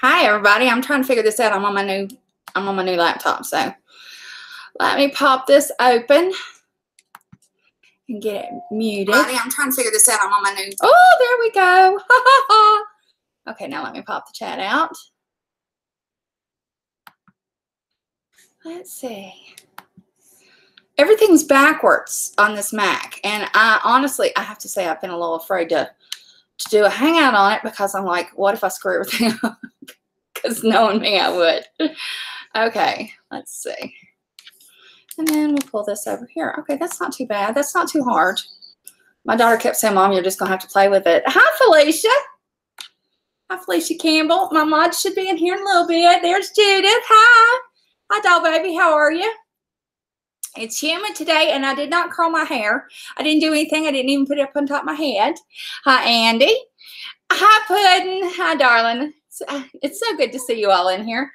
Hi everybody, I'm trying to figure this out. I'm on my new laptop, so let me pop this open and get it muted. Everybody, I'm trying to figure this out. I'm on my new. Oh, there we go. Okay, now let me pop the chat out. Let's see. Everything's backwards on this Mac, and honestly, I have to say I've been a little afraid to do a hangout on it because I'm like, what if I screw everything up? Because knowing me, I would. Okay, let's see. And then we'll pull this over here. Okay, that's not too bad. That's not too hard. My daughter kept saying, Mom, you're just going to have to play with it. Hi, Felicia. Hi, Felicia Campbell. My mod should be in here in a little bit. There's Judith. Hi. Hi, doll baby. How are you? It's humid today, and I did not curl my hair. I didn't do anything. I didn't even put it up on top of my head. Hi, Andy. Hi, Puddin'. Hi, darling. It's so good to see you all in here.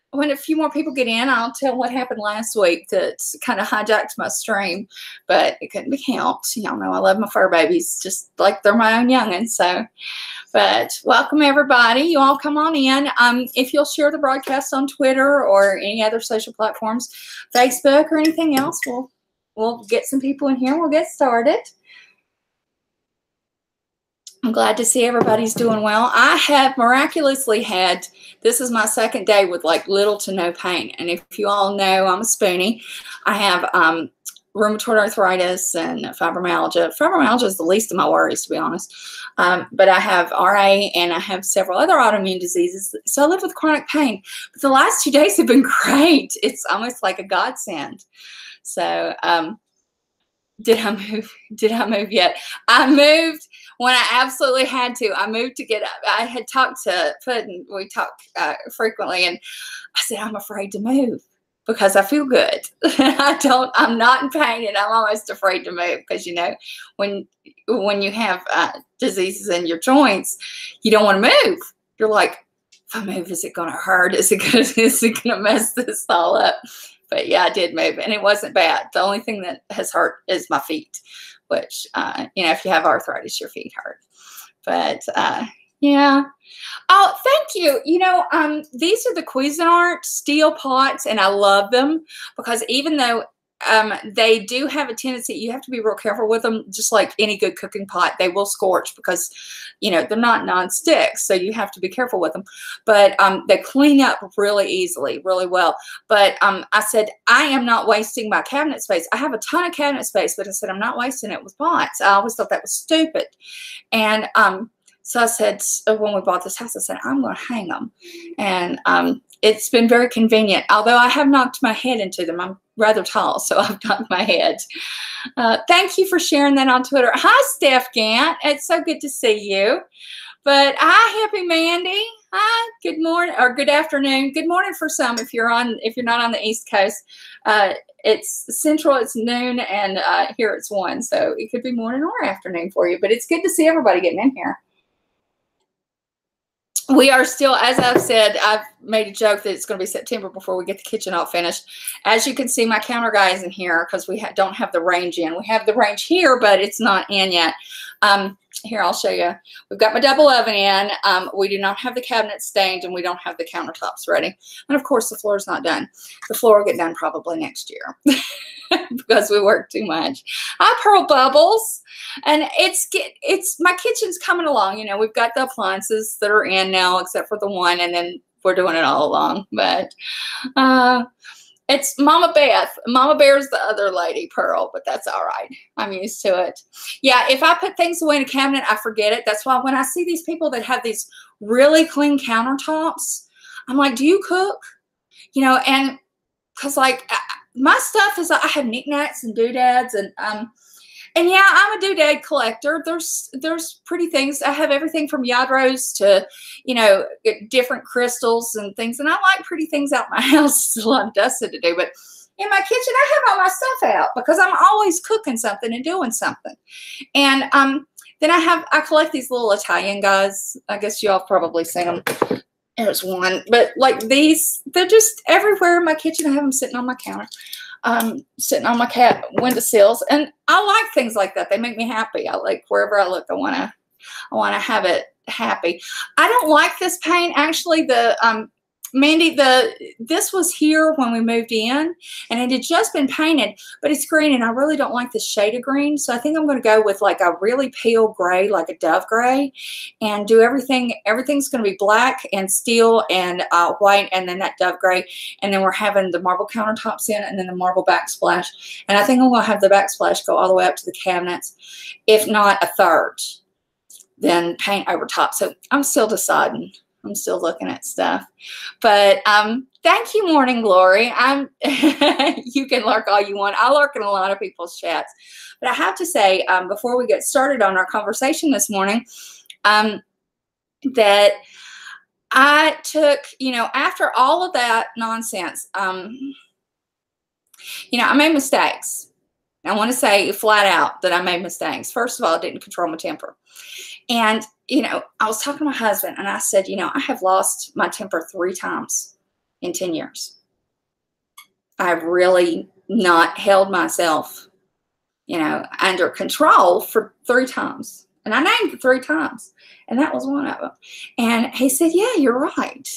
When a few more people get in, I'll tell what happened last week that kind of hijacked my stream, but it couldn't be helped. Y'all know I love my fur babies just like they're my own youngins. So, but welcome everybody. You all come on in. If you'll share the broadcast on Twitter or any other social platforms, Facebook or anything else, we'll get some people in here. We'll get started. I'm glad to see everybody's doing well. I have miraculously had, this is my second day with like little to no pain. And if you all know, I'm a spoonie. I have rheumatoid arthritis and fibromyalgia. Fibromyalgia is the least of my worries, to be honest. But I have RA and I have several other autoimmune diseases. So I live with chronic pain. But the last 2 days have been great. It's almost like a godsend. So did I move? Did I move yet? I moved when I absolutely had to. I moved to get up. I had talked to Puddin'. We talk frequently, and I said, I'm afraid to move because I feel good. I'm not in pain, and I'm almost afraid to move because, you know, when you have diseases in your joints, you don't want to move. You're like, if I move, is it going to hurt? Is it going to mess this all up? But yeah, I did move, and it wasn't bad. The only thing that has hurt is my feet, which, you know, if you have arthritis, your feet hurt. But yeah. Oh, thank you. You know, these are the Cuisinart steel pots, and I love them because even though they do have a tendency, you have to be real careful with them, just like any good cooking pot. They will scorch because, you know, they're not non-stick, so you have to be careful with them. But they clean up really easily, really well. But I said, I am not wasting my cabinet space. I have a ton of cabinet space, but I said, I'm not wasting it with pots. I always thought that was stupid. And so I said, when we bought this house, I said, I'm going to hang them. And it's been very convenient, although I have knocked my head into them. I'm rather tall, so I've knocked my head. Thank you for sharing that on Twitter. Hi, Steph Gant. It's so good to see you. But hi, Happy Mandy. Hi, good morning or good afternoon. Good morning for some if you're not on the East Coast. It's Central, it's noon, and here it's 1. So it could be morning or afternoon for you. But it's good to see everybody getting in here. We are still, as I've said, I've made a joke that it's going to be September before we get the kitchen all finished. As you can see, my counter guy is in here because we don't have the range in. We have the range here, but it's not in yet. Here, I'll show you. We've got my double oven in. We do not have the cabinet stained, and we don't have the countertops ready. And, of course, the floor is not done. The floor will get done probably next year because we work too much. Hi, Pearl Bubbles. And it's my kitchen's coming along. You know, we've got the appliances that are in now, except for the one, and then we're doing it all along. But it's Mama Beth. Mama Bear's the other lady, Pearl, but that's all right. I'm used to it. Yeah, if I put things away in a cabinet, I forget it. That's why when I see these people that have these really clean countertops, I'm like, do you cook? You know, and because like my stuff is, I have knickknacks and doodads and yeah, I'm a doodad collector. There's pretty things. I have everything from Yadros to, you know, different crystals and things. And I like pretty things out my house. It's a lot of dusting to do. But in my kitchen, I have all my stuff out because I'm always cooking something and doing something. And then I collect these little Italian guys. I guess you all probably seen them. There's one. But like these, they're just everywhere in my kitchen. I have them sitting on my counter. Sitting on my windowsills, and I like things like that. They make me happy. I like wherever I look, I want to have it happy. I don't like this paint. Actually, Mandy, this was here when we moved in, and it had just been painted, but it's green, and I really don't like the shade of green, so I think I'm going to go with like a really pale gray, like a dove gray, and do everything. Everything's going to be black and steel and white, and then that dove gray, and then we're having the marble countertops in, and then the marble backsplash, and I think I'm going to have the backsplash go all the way up to the cabinets, if not a third, then paint over top. So I'm still deciding. I'm still looking at stuff, but thank you, Morning Glory. You can lurk all you want. I lurk in a lot of people's chats, but I have to say, before we get started on our conversation this morning, that I took, after all of that nonsense, I made mistakes. I want to say flat out that I made mistakes. First of all, I didn't control my temper. And, I was talking to my husband, and I said, I have lost my temper 3 times in 10 years. I've really not held myself, under control for 3 times. And I named it 3 times, and that was one of them. And he said, yeah, you're right.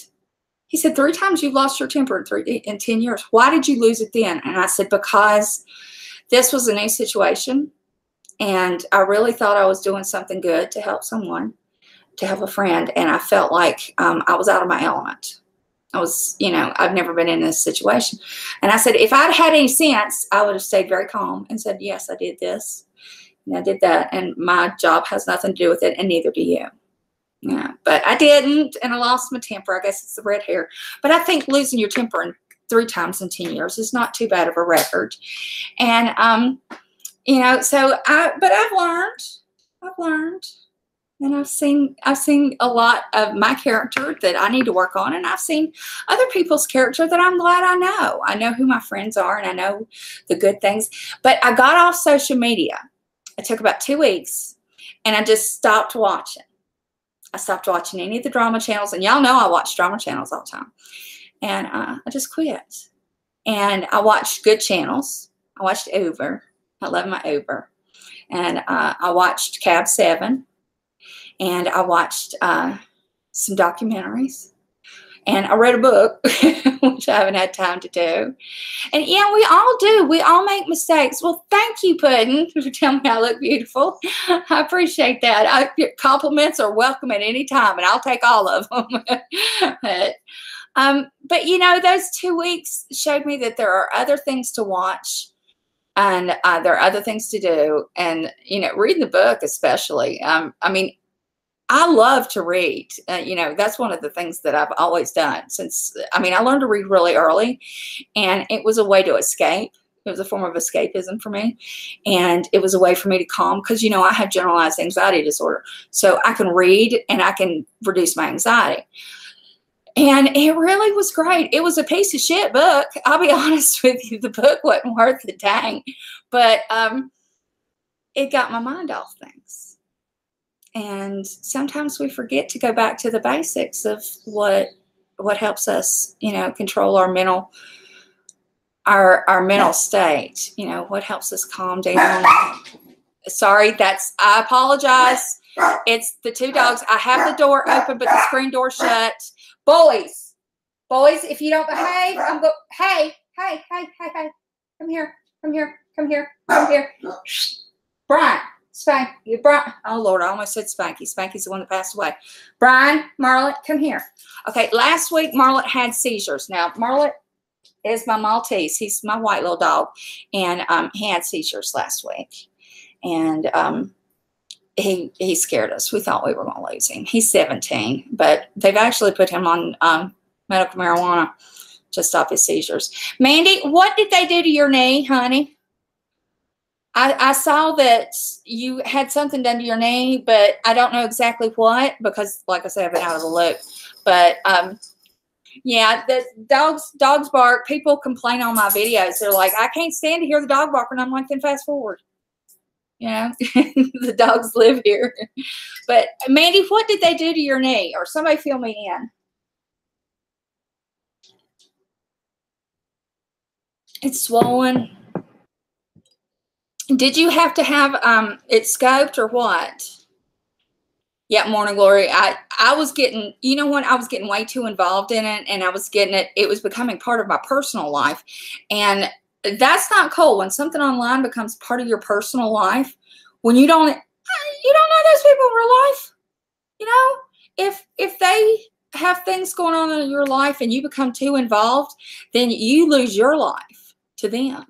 He said, 3 times you've lost your temper in 10 years. Why did you lose it then? And I said, because this was a new situation. And I really thought I was doing something good to help someone, to help a friend. And I felt like I was out of my element. I was, I've never been in this situation. And I said, if I'd had any sense, I would have stayed very calm and said, yes, I did this and I did that. And my job has nothing to do with it, and neither do you. But I didn't, and I lost my temper. I guess it's the red hair. But I think losing your temper 3 times in 10 years is not too bad of a record. And, but I've learned, and I've seen a lot of my character that I need to work on, and I've seen other people's character that I'm glad I know. I know who my friends are, and I know the good things. But I got off social media. It took about 2 weeks, and I just stopped watching. I stopped watching any of the drama channels, and y'all know I watch drama channels all the time. And I just quit. And I watched good channels. I watched Uber. I love my Uber. And I watched Cab 7. And I watched some documentaries. And I read a book, which I haven't had time to do. And yeah, we all do. We all make mistakes. Well, thank you, Puddin', for telling me I look beautiful. I appreciate that. Compliments are welcome at any time, and I'll take all of them. But those 2 weeks showed me that there are other things to watch. And there are other things to do. And, reading the book especially. I love to read. That's one of the things that I've always done since, I learned to read really early. And it was a way to escape. It was a form of escapism for me. And it was a way for me to calm because, I have generalized anxiety disorder. So I can read and I can reduce my anxiety. And it really was great. It was a piece of shit book. I'll be honest with you. The book wasn't worth the dang. But it got my mind off things. And sometimes we forget to go back to the basics of what helps us, control our mental state. What helps us calm down. Sorry, I apologize. It's the 2 dogs. I have the door open, but the screen door shut. Boys, if you don't behave, hey, come here. Brian, Spanky, Brian. Oh, Lord, I almost said Spanky. Spanky's the one that passed away. Brian, Marlett, come here. Okay, last week, Marlett had seizures. Now, Marlett is my Maltese. He's my white little dog, and he had seizures last week. And he scared us. We thought we were going to lose him. He's 17, but they've actually put him on medical marijuana to stop his seizures. Mandy, what did they do to your knee, honey? I saw that you had something done to your knee, but I don't know exactly what because, like I said, I've been out of the loop. But, yeah, the dogs bark. People complain on my videos. They're like, I can't stand to hear the dog bark. And I'm like, then fast forward. The dogs live here. But, Mandy, what did they do to your knee? Or somebody fill me in. It's swollen. Did you have to have it scoped or what? Yeah, Morning Glory. I was getting, you know what? I was getting way too involved in it, and I was getting it. It was becoming part of my personal life, and that's not cool. When something online becomes part of your personal life, when you don't know those people in real life. You know, if they have things going on in your life and you become too involved, then you lose your life to them.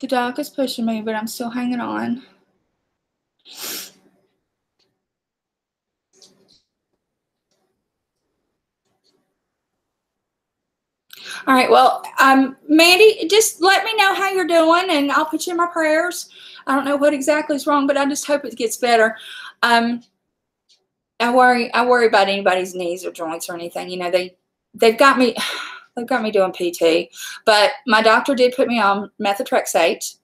The dog is pushing me, but I'm still hanging on. All right, well, Mandy, just let me know how you're doing, and I'll put you in my prayers. I don't know what exactly is wrong, but I just hope it gets better. I worry about anybody's knees or joints or anything. You know, they've got me doing PT, but my doctor did put me on methotrexate.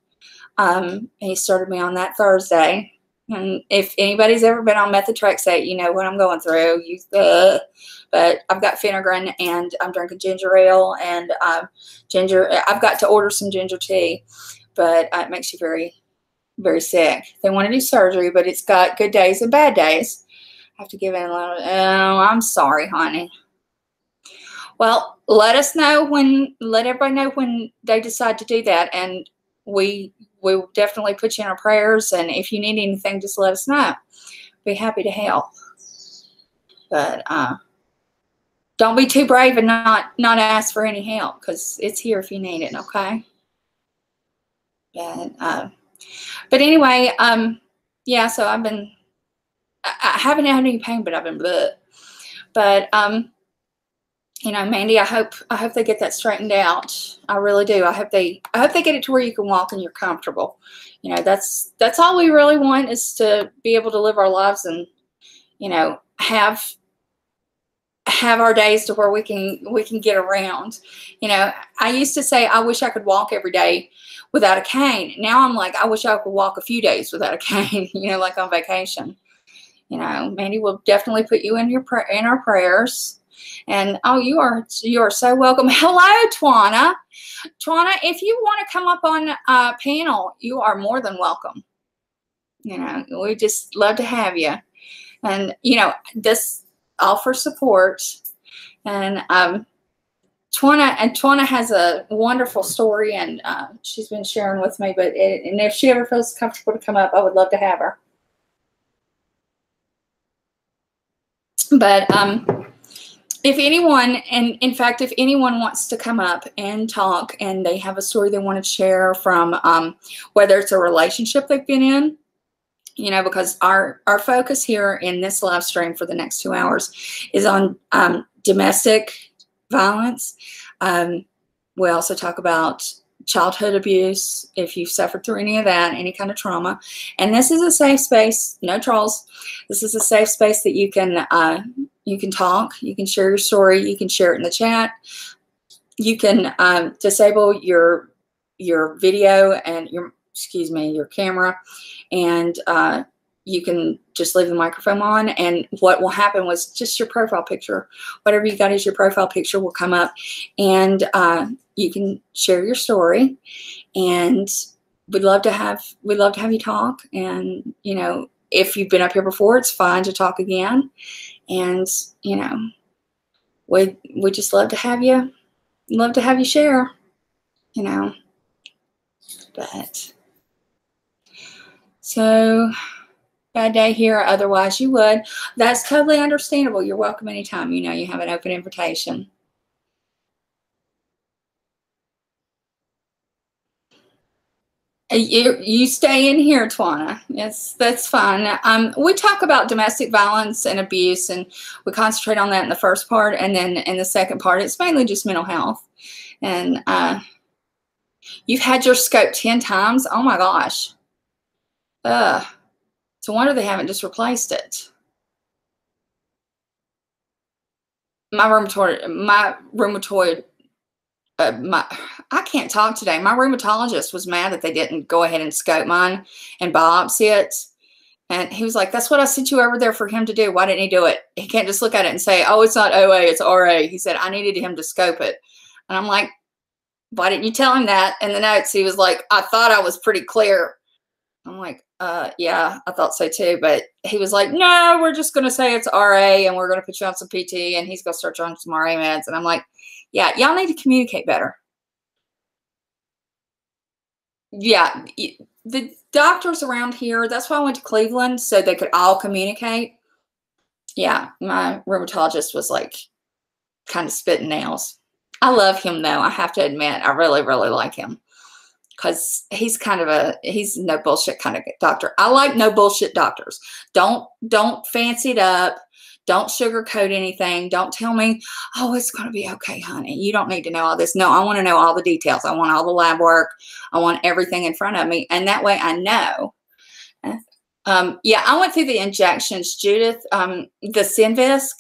He started me on that Thursday. And if anybody's ever been on methotrexate, you know what I'm going through. But I've got Phenergan, and I'm drinking ginger ale and ginger. I've got to order some ginger tea, but it makes you very, very sick. They want to do surgery, but it's got good days and bad days. I have to give in a little. Oh, I'm sorry, honey. Well, let everybody know when they decide to do that, and we will definitely put you in our prayers. And if you need anything, just let us know. Be happy to help. But don't be too brave and not ask for any help, because it's here if you need it. Okay. But anyway, yeah. So I haven't had any pain, but I've been bleh. But you know, Mandy, I hope they get that straightened out. I really do. I hope they get it to where you can walk and you're comfortable. You know, that's all we really want, is to be able to live our lives and, you know, have our days to where we can get around. You know, I used to say I wish I could walk every day without a cane. Now I'm like, I wish I could walk a few days without a cane. You know, like on vacation. You know, Mandy will definitely put you in our prayers. And oh, you are so welcome. Hello, Twana. Twana, if you want to come up on a panel, you are more than welcome. You know, we just love to have you. And you know, this offer support. And Twana has a wonderful story, and she's been sharing with me. And if she ever feels comfortable to come up, I would love to have her. But if anyone, and in fact, if anyone wants to come up and talk, and they have a story they want to share from whether it's a relationship they've been in, you know, because our focus here in this live stream for the next 2 hours is on domestic violence. We also talk about childhood abuse, if you've suffered through any of that, any kind of trauma. And this is a safe space, no trolls. This is a safe space that you can talk, you can share your story, you can share it in the chat. You can disable your video and your camera, and you can just leave the microphone on, and what will happen was just your profile picture, whatever you got as your profile picture, will come up, and you can share your story. And we'd love to have you talk. And you know, if you've been up here before, it's fine to talk again. And you know, we just love to have you share, you know. But so, bad day here, otherwise you would. That's totally understandable. You're welcome anytime. You know, you have an open invitation. You stay in here, Twana. Yes, that's fine. We talk about domestic violence and abuse, and we concentrate on that in the first part, and then in the second part, it's mainly just mental health. And you've had your scope 10 times. Oh my gosh. It's a wonder they haven't just replaced it. My rheumatoid. I can't talk today. My rheumatologist was mad that they didn't go ahead and scope mine and biopsy it. And he was like, that's what I sent you over there for him to do. Why didn't he do it? He can't just look at it and say, oh, it's not OA, it's RA. He said, I needed him to scope it. And I'm like, why didn't you tell him that in the notes? He was like, I thought I was pretty clear. I'm like, yeah, I thought so too. But he was like, no, we're just going to say it's RA and we're going to put you on some PT and he's going to start you on some RA meds. And I'm like, yeah, y'all need to communicate better. Yeah. The doctors around here, that's why I went to Cleveland, so they could all communicate. Yeah. My rheumatologist was like kind of spitting nails. I love him though. I have to admit, I really, really like him. Because he's he's no bullshit kind of doctor. I like no bullshit doctors. Don't fancy it up. Don't sugarcoat anything. Don't tell me, oh, it's going to be okay, honey. You don't need to know all this. No, I want to know all the details. I want all the lab work. I want everything in front of me. And that way I know. Yeah, I went through the injections, Judith, the Synvisc.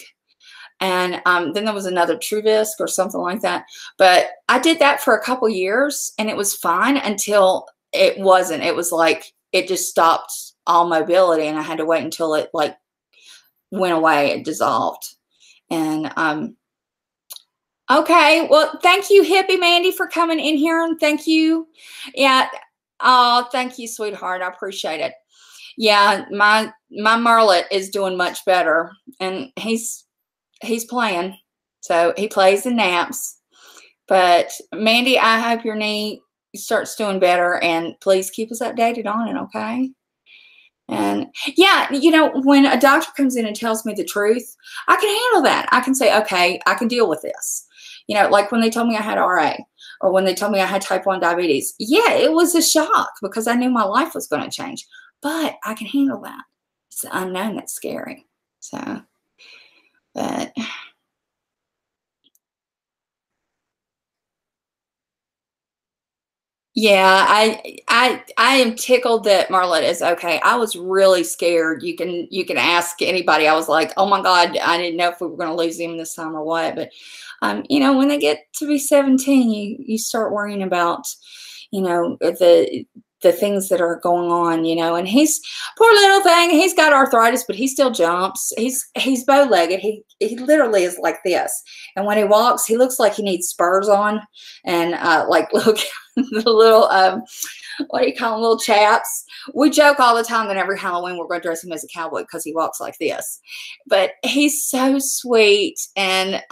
And then there was another Truvisc or something like that. But I did that for a couple years and it was fine until it wasn't. It was like it just stopped all mobility and I had to wait until it like went away. It dissolved. And okay. Well, thank you, Hippie Mandy, for coming in here. And thank you. Yeah. Oh, thank you, sweetheart. I appreciate it. Yeah, my Marlet is doing much better. And he's playing. So he plays and naps. But Mandy, I hope your knee starts doing better and please keep us updated on it, okay? And yeah, you know, when a doctor comes in and tells me the truth, I can handle that. I can say, okay, I can deal with this. You know, like when they told me I had RA or when they told me I had type 1 diabetes. Yeah, it was a shock because I knew my life was going to change. But I can handle that. It's the unknown that's scary. So, but yeah, I am tickled that Marlette is okay. I was really scared. You can ask anybody. I was like, oh my God, I didn't know if we were going to lose him this time or what. But you know, when they get to be 17, you start worrying about, you know, the things that are going on, you know, and he's poor little thing. He's got arthritis, but he still jumps. He's bow-legged. He literally is like this. And when he walks, he looks like he needs spurs on and like little the little what do you call them, little chaps. We joke all the time that every Halloween we're going to dress him as a cowboy because he walks like this. But he's so sweet and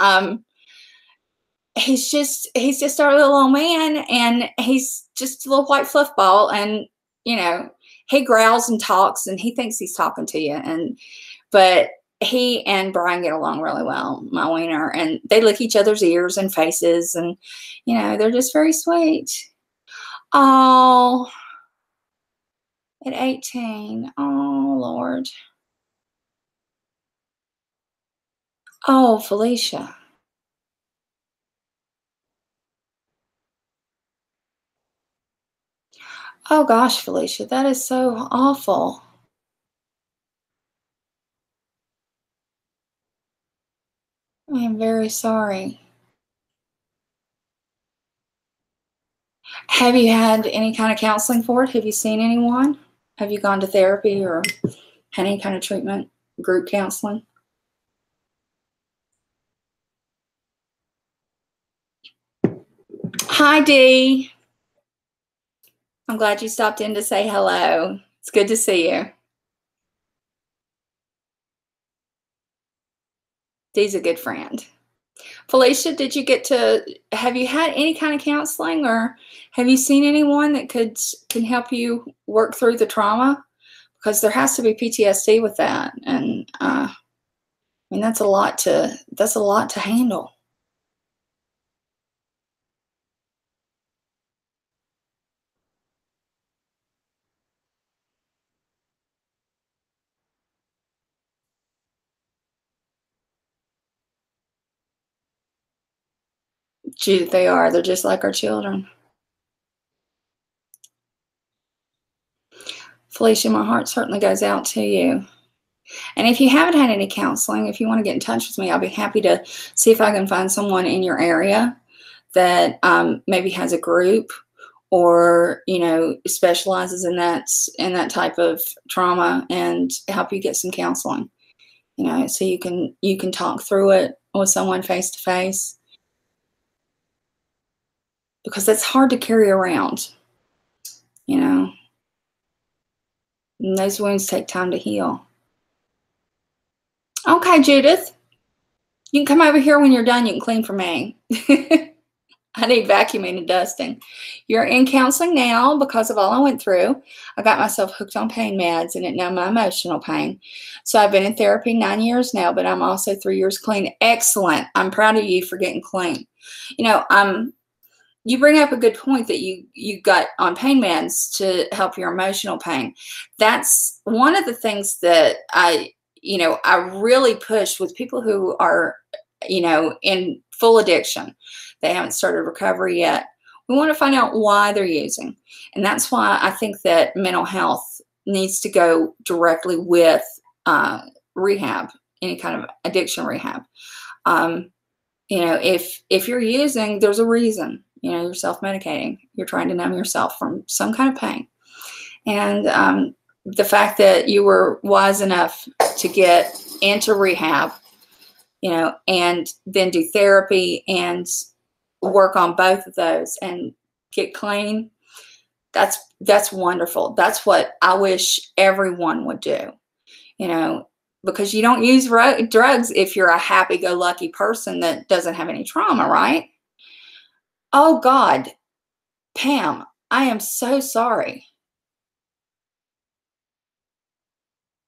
he's just our little old man and he's just a little white fluff ball and you know he growls and talks and he thinks he's talking to you but he and Brian get along really well, my wiener, and they lick each other's ears and faces and you know they're just very sweet. Oh, at 18. Oh Lord. Oh, Felicia. Oh gosh, Felicia, that is so awful. I am very sorry. Have you had any kind of counseling for it? Have you seen anyone? Have you gone to therapy or had any kind of treatment, group counseling? Hi, Dee. I'm glad you stopped in to say hello. It's good to see you. Dee's a good friend. Felicia, did you have you had any kind of counseling or have you seen anyone that can help you work through the trauma? Because there has to be PTSD with that. And I mean, that's a lot to handle. Judith, they are. They're just like our children. Felicia, my heart certainly goes out to you. And if you haven't had any counseling, if you want to get in touch with me, I'll be happy to see if I can find someone in your area that maybe has a group or, you know, specializes in that type of trauma and help you get some counseling, you know, so you can talk through it with someone face to face, because that's hard to carry around, you know. And those wounds take time to heal. Okay, Judith. You can come over here when you're done. You can clean for me. I need vacuuming and dusting. You're in counseling now because of all I went through. I got myself hooked on pain meds and it numbed my emotional pain. So I've been in therapy 9 years now, but I'm also 3 years clean. Excellent. I'm proud of you for getting clean. You know, you bring up a good point that you got on pain meds to help your emotional pain. That's one of the things that I really push with people who are, in full addiction. They haven't started recovery yet. We want to find out why they're using. And that's why I think that mental health needs to go directly with rehab, any kind of addiction rehab. If you're using, there's a reason. You're self-medicating. You're trying to numb yourself from some kind of pain. And the fact that you were wise enough to get into rehab, and then do therapy and work on both of those and get clean, that's wonderful. That's what I wish everyone would do, because you don't use drugs if you're a happy-go-lucky person that doesn't have any trauma, right? Oh, God. Pam, I am so sorry.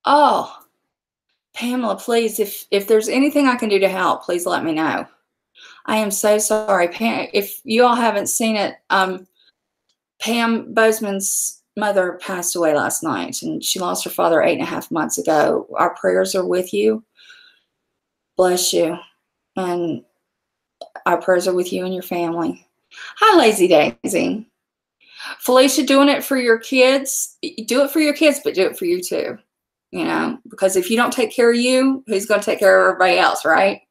Oh, Pamela, please, if there's anything I can do to help, please let me know. I am so sorry. Pam, if you all haven't seen it, Pam Bozeman's mother passed away last night, and she lost her father 8.5 months ago. Our prayers are with you. Bless you. And our prayers are with you and your family. Hi, Lazy Daisy. Felicia, doing it for your kids. Do it for your kids, but do it for you too. Because if you don't take care of you, who's going to take care of everybody else, right?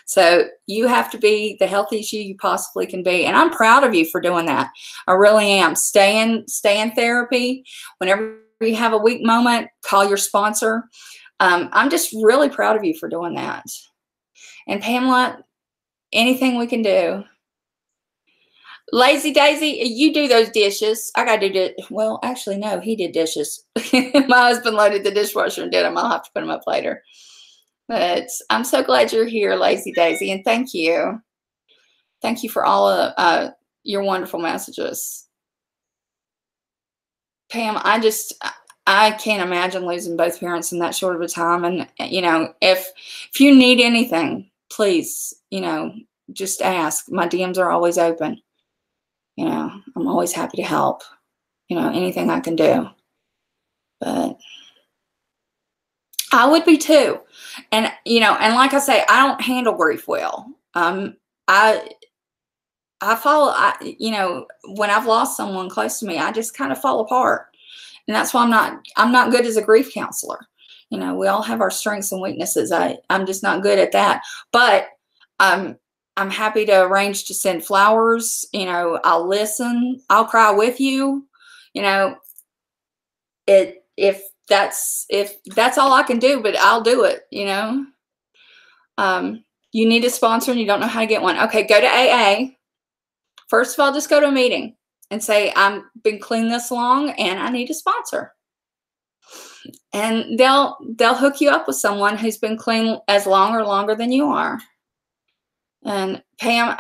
So you have to be the healthiest you possibly can be. And I'm proud of you for doing that. I really am. Stay in therapy. Whenever you have a weak moment, call your sponsor. I'm just really proud of you for doing that. And Pamela, anything we can do. Lazy Daisy, you do those dishes. I got to do it. Well, actually, no, he did dishes. My husband loaded the dishwasher and did them. I'll have to put them up later. But I'm so glad you're here, Lazy Daisy, and thank you. Thank you for all of your wonderful messages. Pam, I can't imagine losing both parents in that short of a time. And, if you need anything, please, just ask. My DMs are always open. I'm always happy to help, anything I can do. But I would be too. And, and like I say, I don't handle grief well. I follow, when I've lost someone close to me, I just kind of fall apart. And that's why I'm not good as a grief counselor. We all have our strengths and weaknesses. I'm just not good at that. But I'm happy to arrange to send flowers. I'll listen. I'll cry with you. If that's all I can do, but I'll do it. You need a sponsor and you don't know how to get one. Okay, go to AA. First of all, just go to a meeting and say, I've been clean this long and I need a sponsor. And they'll hook you up with someone who's been clean as long or longer than you are. And Pam,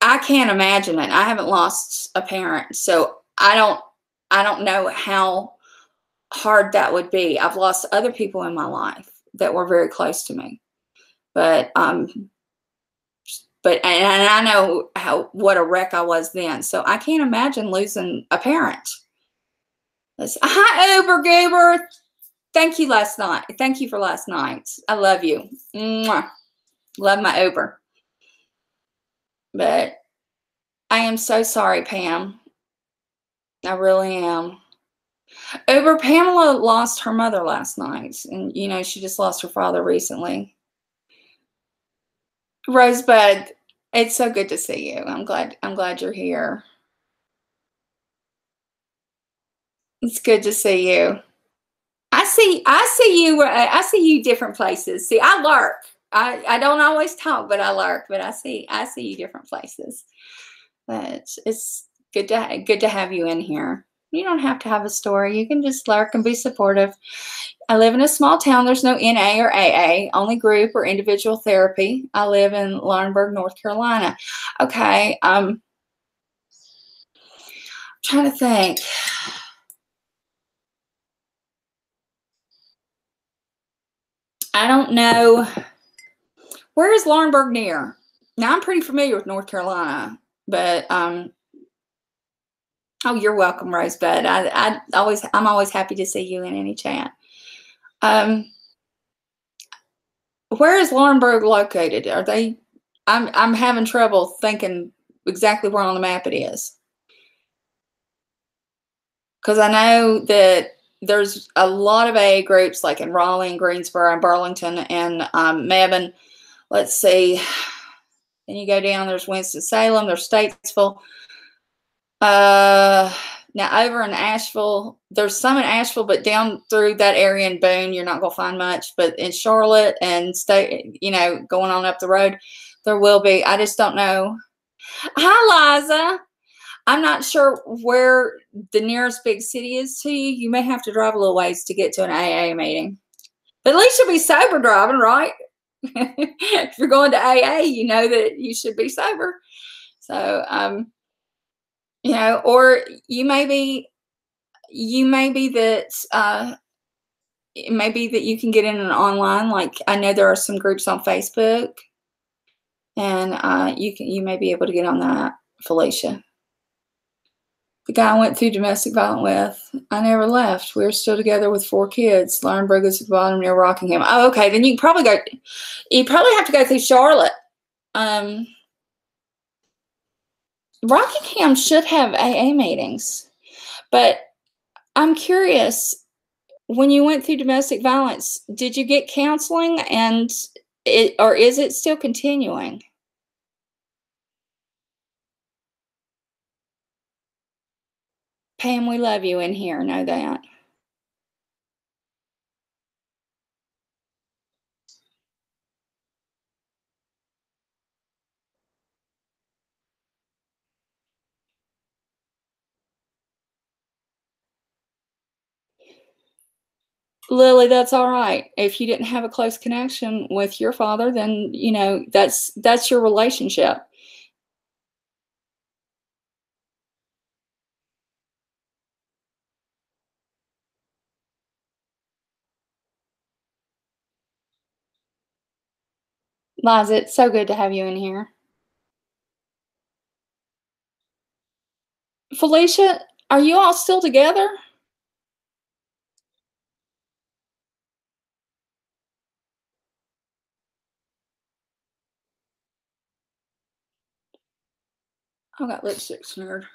I can't imagine it. I haven't lost a parent, so I don't know how hard that would be. I've lost other people in my life that were very close to me, but and I know what a wreck I was then. So I can't imagine losing a parent. Hi, Uber Goober. Thank you last night. Thank you for last night. I love you. Mwah. Love my Uber. But I am so sorry, Pam. I really am. Uber, Pamela lost her mother last night. And, she just lost her father recently. Rosebud, it's so good to see you. I'm glad you're here. It's good to see you. I see you different places. See, I lurk. I don't always talk, but I lurk. But I see you different places. But it's good to have you in here. You don't have to have a story. You can just lurk and be supportive. I live in a small town. There's no NA or AA, only group or individual therapy. I live in Berg, North Carolina. Okay. Trying to think. I don't know. Where is Laurinburg near? Now, I'm pretty familiar with North Carolina, but oh, you're welcome, Rosebud. I'm always happy to see you in any chat. Where is Laurinburg located? Are they? I'm having trouble thinking exactly where on the map it is, because I know that there's a lot of AA groups like in Raleigh and Greensboro and Burlington and Mebane. Let's see. Then you go down, there's Winston-Salem, there's Statesville. Now over in Asheville, there's some in Asheville, but down through that area in Boone, you're not going to find much. But in Charlotte and going on up the road, there will be. I just don't know. Hi, Liza. I'm not sure where the nearest big city is to you. You may have to drive a little ways to get to an AA meeting. But at least you'll be sober driving, right? If you're going to AA, you know that you should be sober. So, or you may be that it may be that you can get in an online. Like I know there are some groups on Facebook, and you may be able to get on that, Felicia. The guy I went through domestic violence with, I never left. We're still together with 4 kids. Laurinburg is at the bottom near Rockingham. Oh, okay. Then you probably have to go through Charlotte. Rockingham should have AA meetings, but I'm curious, when you went through domestic violence, did you get counseling or is it still continuing? Pam, we love you in here. Know that. Lily, that's all right. If you didn't have a close connection with your father, then, that's your relationship. Liza, it's so good to have you in here. Felicia, are you all still together? I got lipstick smeared.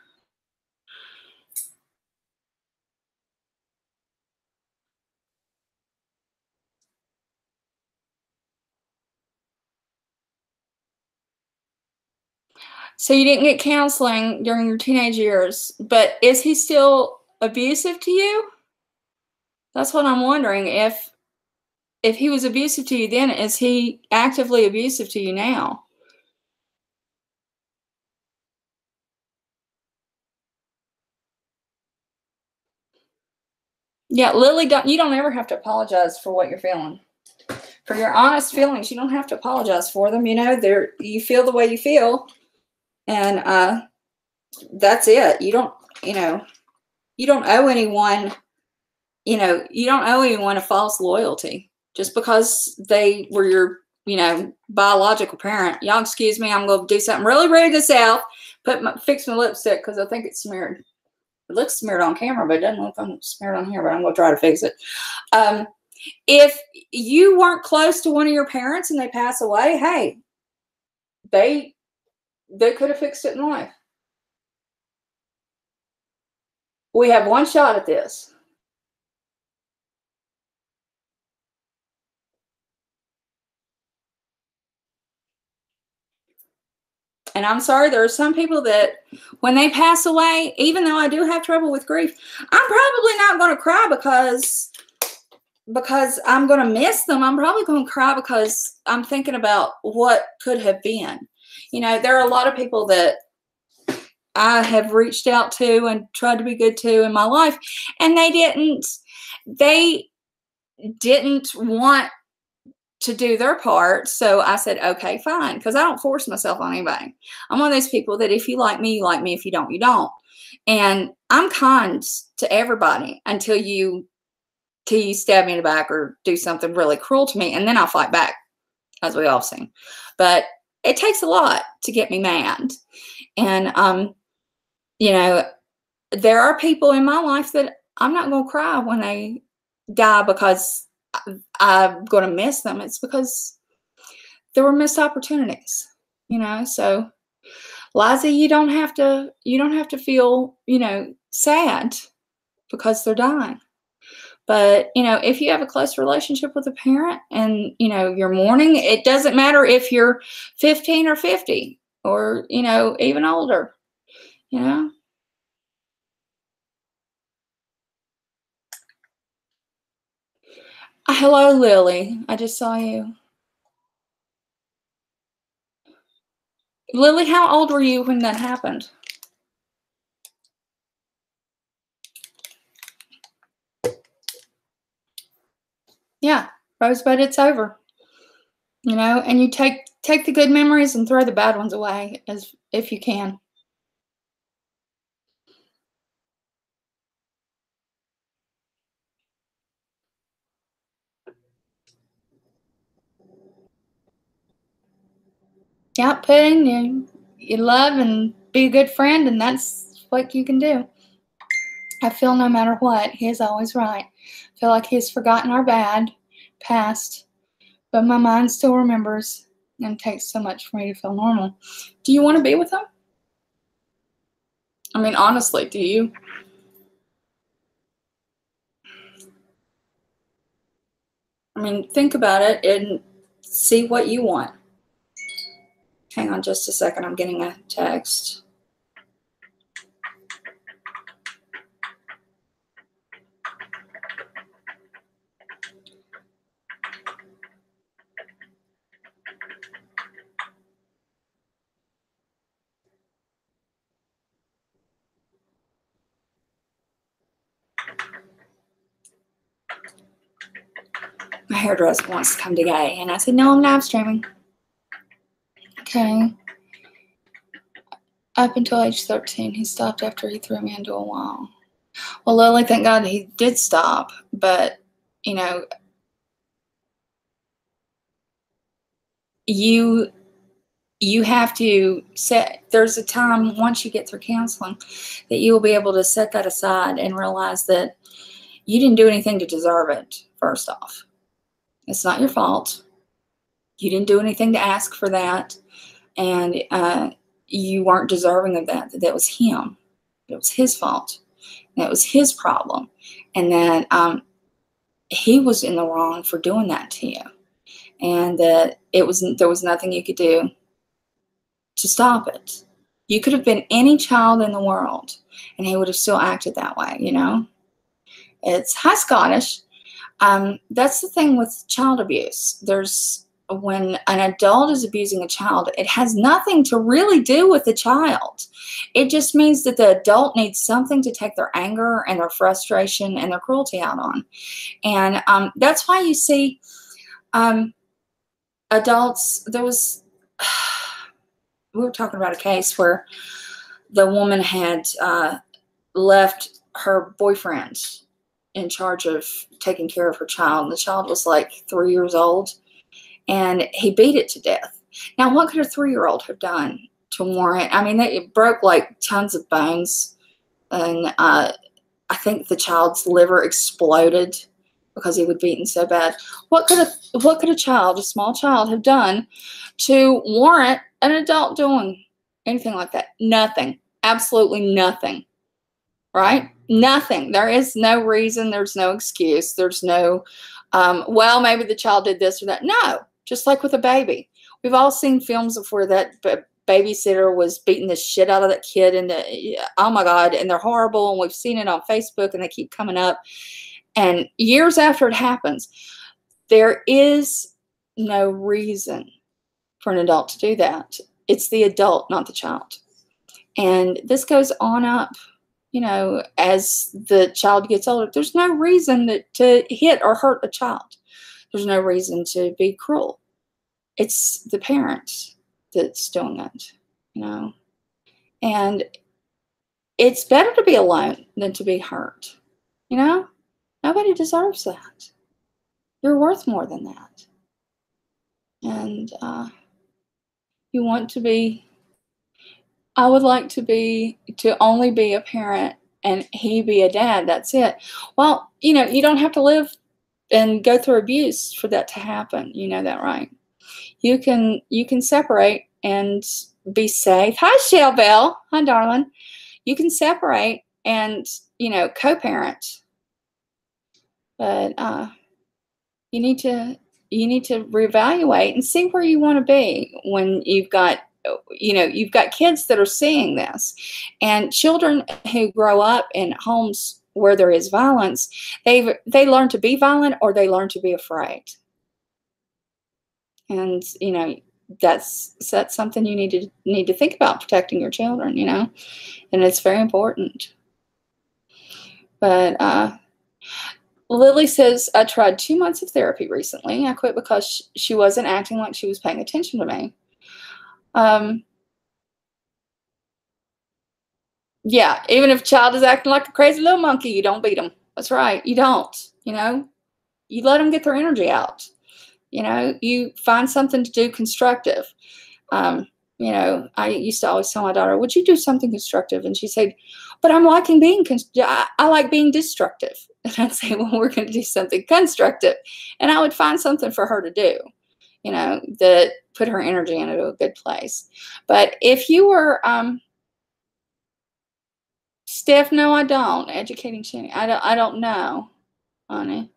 So you didn't get counseling during your teenage years, but is he still abusive to you? That's what I'm wondering. If he was abusive to you then, is he actively abusive to you now? Yeah, Lily, you don't ever have to apologize for what you're feeling. For your honest feelings, you don't have to apologize for them. You feel the way you feel, and that's it. You don't owe anyone. You don't owe anyone a false loyalty just because they were your, biological parent. Y'all excuse me, I'm going to do something really rude this out. Fix my lipstick because I think it's smeared. It looks smeared on camera, but it doesn't look smeared on here, but I'm going to try to fix it. If you weren't close to one of your parents and they pass away, hey, they could have fixed it in life. We have one shot at this. And I'm sorry, there are some people that when they pass away, even though I do have trouble with grief, I'm probably not going to cry because I'm going to miss them. I'm probably going to cry because I'm thinking about what could have been. There are a lot of people that I have reached out to and tried to be good to in my life, and they didn't want to do their part. So I said, okay, fine, because I don't force myself on anybody. I'm one of those people that if you like me, you like me. If you don't, you don't. And I'm kind to everybody until you stab me in the back or do something really cruel to me, and then I'll fight back, as we all seen. But it takes a lot to get me mad. And you know, there are people in my life that I'm not going to cry when they die because I'm going to miss them. It's because there were missed opportunities, you know. So, Liza, you don't have to feel, you know, sad because they're dying. But, you know, if you have a close relationship with a parent and, you know, you're mourning, it doesn't matter if you're 15 or 50 or, you know, even older, you know. Hello, Lily. I just saw you. Lily, how old were you when that happened? Yeah, Rosebud, it's over. You know, and you take the good memories and throw the bad ones away as if you can. Yeah, put in you love and be a good friend, and that's what you can do. I feel no matter what, he is always right. I feel like he's forgotten our bad past, but my mind still remembers, and it takes so much for me to feel normal. Do you want to be with him? I mean, honestly, do you? I mean, think about it and see what you want. Hang on just a second. I'm getting a text. My hairdresser wants to come today. And I said, no, I'm live streaming. Okay. Up until age 13, he stopped after he threw me into a wall. Well, Lily, thank God he did stop. But, you know, you have to there's a time once you get through counseling that you will be able to set that aside and realize that you didn't do anything to deserve it. First off, it's not your fault. You didn't do anything to ask for that, and you weren't deserving of that. That was him. It was his fault. That was his problem, and that he was in the wrong for doing that to you, and that there was nothing you could do to stop it. You could have been any child in the world, and he would have still acted that way. You know, it's hi Scottish. That's the thing with child abuse. When an adult is abusing a child, it has nothing to really do with the child. It just means that the adult needs something to take their anger and their frustration and their cruelty out on. And that's why you see adults, we were talking about a case where the woman had left her boyfriend in charge of taking care of her child. And the child was like 3 years old, and he beat it to death. Now, what could a 3-year-old have done to warrant? I mean, it broke like tons of bones, and I think the child's liver exploded because he was beaten so bad. What could a child, a small child, have done to warrant an adult doing anything like that? Nothing. Absolutely nothing. Right? Nothing. There is no reason. There's no excuse. There's no, well, maybe the child did this or that. No. Just like with a baby. We've all seen films of where that babysitter was beating the shit out of that kid, and oh my God, and they're horrible, and we've seen it on Facebook, and they keep coming up. And years after it happens, there is no reason for an adult to do that. It's the adult, not the child. And this goes on up, you know, as the child gets older. There's no reason to hit or hurt a child. There's no reason to be cruel. It's the parent that's doing it, you know. And it's better to be alone than to be hurt, you know. Nobody deserves that. You're worth more than that. And you want to be, I would like to only be a parent and he be a dad. That's it. Well, you know, you don't have to live and go through abuse for that to happen. You know that, right? You can separate and be safe. Hi, Shell Bell. Hi, darling. You can separate and, you know, co-parent. But you need to reevaluate and see where you want to be when you've got, you know, you've got kids that are seeing this. And children who grow up in homes where there is violence, they learn to be violent or they learn to be afraid. And, you know, that's something you need to think about, protecting your children, you know, and it's very important. But Lily says, I tried 2 months of therapy recently. I quit because she wasn't acting like she was paying attention to me. Yeah, even if a child is acting like a crazy little monkey, you don't beat them. That's right. You don't, you know, you let them get their energy out. You know, you find something to do constructive. You know, I used to always tell my daughter, would you do something constructive? And she said, but I'm liking being, I like being destructive. And I'd say, well, we're going to do something constructive. And I would find something for her to do, you know, that put her energy into a good place. But if you were, Steph, no, I don't. Educating Shani. I don't know, honey.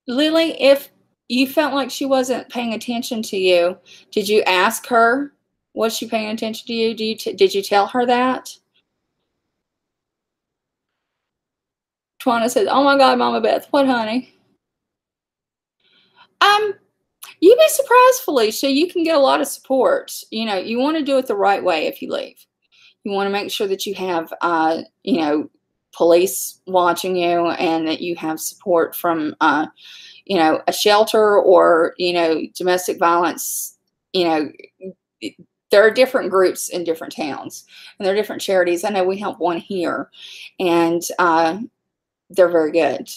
Lily, if you felt like she wasn't paying attention to you, did you ask her, was she paying attention to you? Did you tell her that? Twana says, oh my God, Mama Beth, what, honey? You'd be surprised, Felicia. You can get a lot of support. You know, you want to do it the right way if you leave. You want to make sure that you have, you know, police watching you and that you have support from, you know, a shelter or, you know, domestic violence. You know, there are different groups in different towns and there are different charities. I know we have one here and they're very good.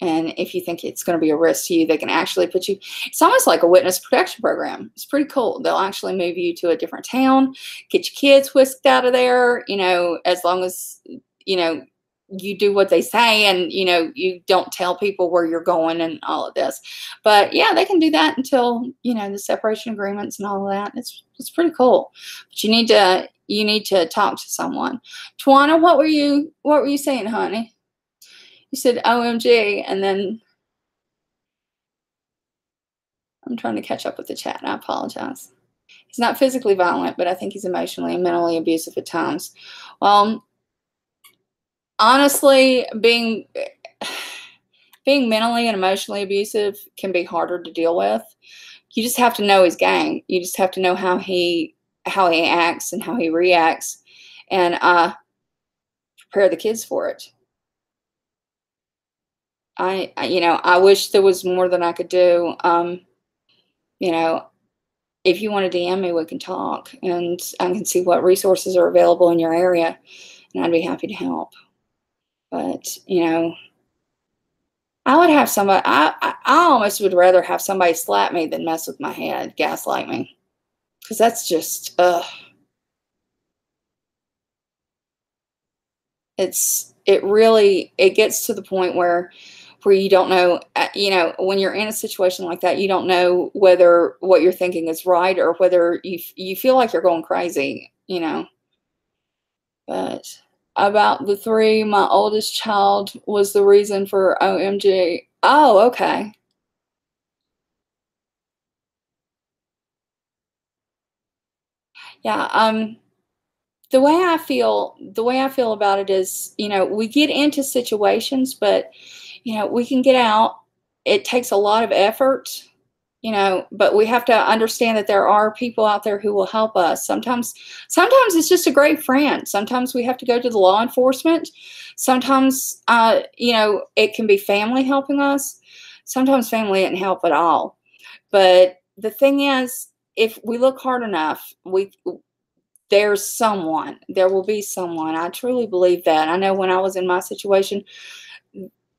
And if you think it's going to be a risk to you, they can actually put you, it's almost like a witness protection program. It's pretty cool. They'll actually move you to a different town, get your kids whisked out of there, you know, as long as, you know, you do what they say and, you know, you don't tell people where you're going and all of this. But yeah, they can do that until, you know, the separation agreements and all of that. It's pretty cool. But you need to talk to someone. Tawana, what were you saying, honey? You said OMG, and then I'm trying to catch up with the chat. I apologize. He's not physically violent, but I think he's emotionally and mentally abusive at times. Well, honestly, being mentally and emotionally abusive can be harder to deal with. You just have to know his game. You just have to know how he acts and how he reacts, and prepare the kids for it. You know, I wish there was more than I could do. You know, if you want to DM me, we can talk and I can see what resources are available in your area and I'd be happy to help. But, you know, I would have somebody, I almost would rather have somebody slap me than mess with my head, gaslight me. Because that's just, it gets to the point where you don't know, you know, when you're in a situation like that, you don't know whether what you're thinking is right or whether you feel like you're going crazy, you know. But about the 3, my oldest child was the reason for OMG. Oh, okay. Yeah, the way I feel about it is, you know, we get into situations, but, you know, we can get out. It takes a lot of effort, you know, but we have to understand that there are people out there who will help us. Sometimes it's just a great friend. Sometimes we have to go to the law enforcement. Sometimes, you know, it can be family helping us. Sometimes family didn't help at all. But the thing is, if we look hard enough, there will be someone. I truly believe that. I know when I was in my situation,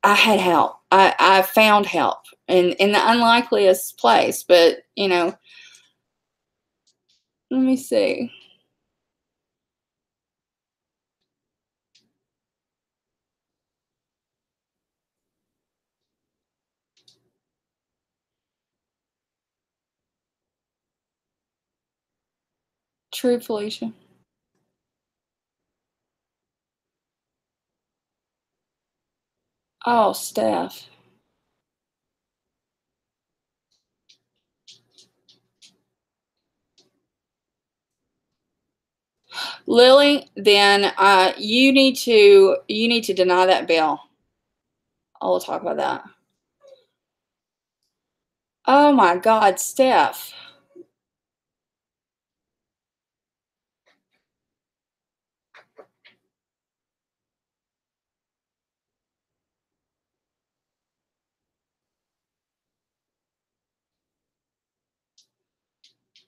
I had help. I found help in the unlikeliest place, but you know, let me see. True, Felicia. Oh, Steph. Lily, then you need to deny that bill. I'll talk about that. Oh my God, Steph.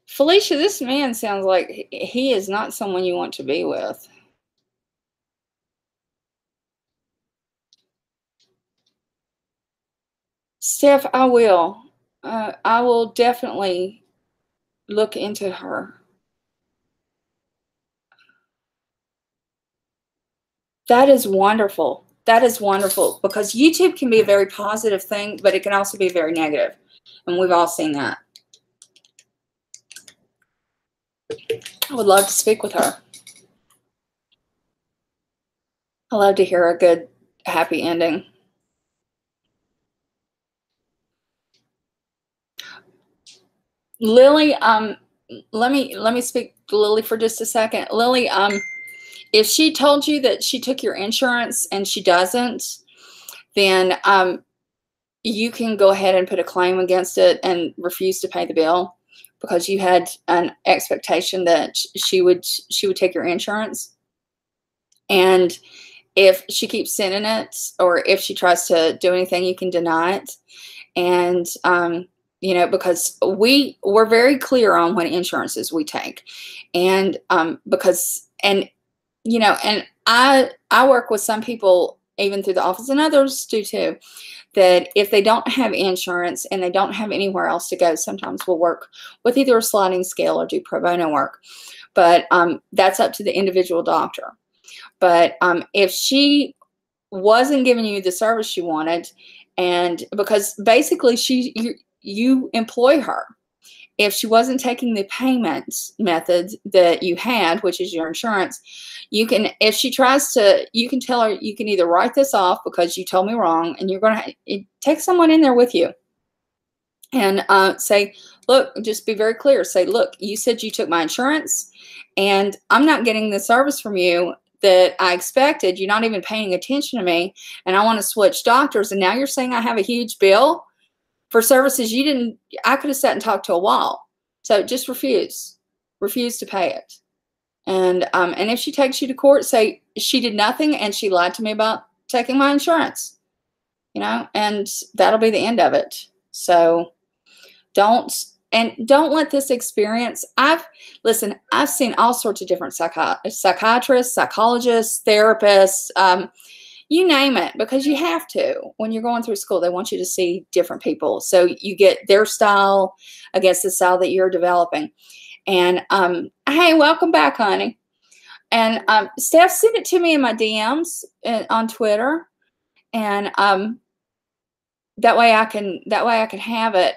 Felicia, this man sounds like he is not someone you want to be with. Steph, I will. I will definitely look into her. That is wonderful. That is wonderful because YouTube can be a very positive thing, but it can also be very negative. And we've all seen that. I would love to speak with her. I love to hear a good, happy ending. Lily, let me speak to Lily for just a second. Lily, if she told you that she took your insurance and she doesn't, then you can go ahead and put a claim against it and refuse to pay the bill because you had an expectation that she would take your insurance. And if she keeps sending it, or if she tries to do anything, you can deny it. And you know, because we're very clear on what insurances we take, and you know, and I work with some people even through the office, and others do too, that if they don't have insurance and they don't have anywhere else to go, sometimes we'll work with either a sliding scale or do pro bono work. But that's up to the individual doctor. But if she wasn't giving you the service you wanted, and because basically you employ her, if she wasn't taking the payment method that you had, which is your insurance, you can, if she tries to, you can tell her, you can either write this off because you told me wrong, and you're going to take someone in there with you and say, look, just be very clear. Say, look, you said you took my insurance and I'm not getting the service from you that I expected. You're not even paying attention to me, and I want to switch doctors. And now you're saying I have a huge bill for services you didn't. I could have sat and talked to a wall. So just refuse to pay it. And if she takes you to court, say she did nothing and she lied to me about taking my insurance, you know, and that'll be the end of it. So don't let this experience. I've seen all sorts of different psychiatrists, psychologists, therapists, you name it, because you have to. When you're going through school, they want you to see different people, so you get their style against the style that you're developing. And hey, welcome back, honey. And Steph, send it to me in my DMs on Twitter, and that way I can have it.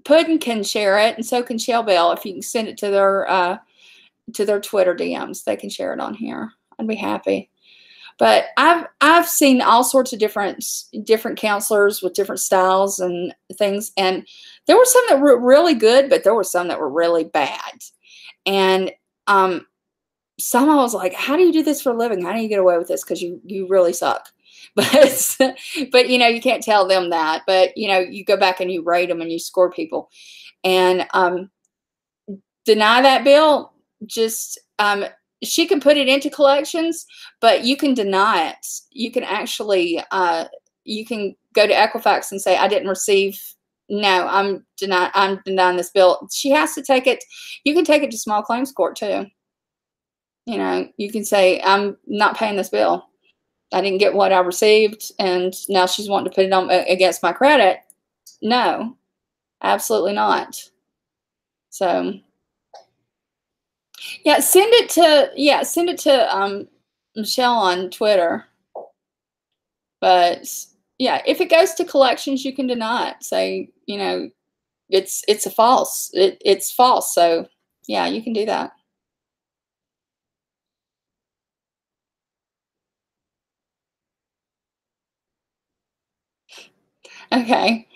Puddin can share it, and so can Shell Bell. If you can send it to their Twitter DMs, they can share it on here. I'd be happy. But I've seen all sorts of different counselors with different styles and things, and there were some that were really good, but there were some that were really bad. And some I was like, how do you do this for a living? How do you get away with this? Because you really suck. but you know, you can't tell them that. But you know, you go back and you rate them and you score people, and deny that bill. Just she can put it into collections, but you can deny it. You can actually you can go to Equifax and say, I didn't receive. No, I'm denying this bill. She has to take it. You can take it to small claims court too. You know, you can say, I'm not paying this bill. I didn't get what I received, and now she's wanting to put it on against my credit. No, absolutely not. So yeah, send it to Michelle on Twitter. But yeah, if it goes to collections, you can deny it. Say, you know, it's a false. It's false. So yeah, you can do that. Okay.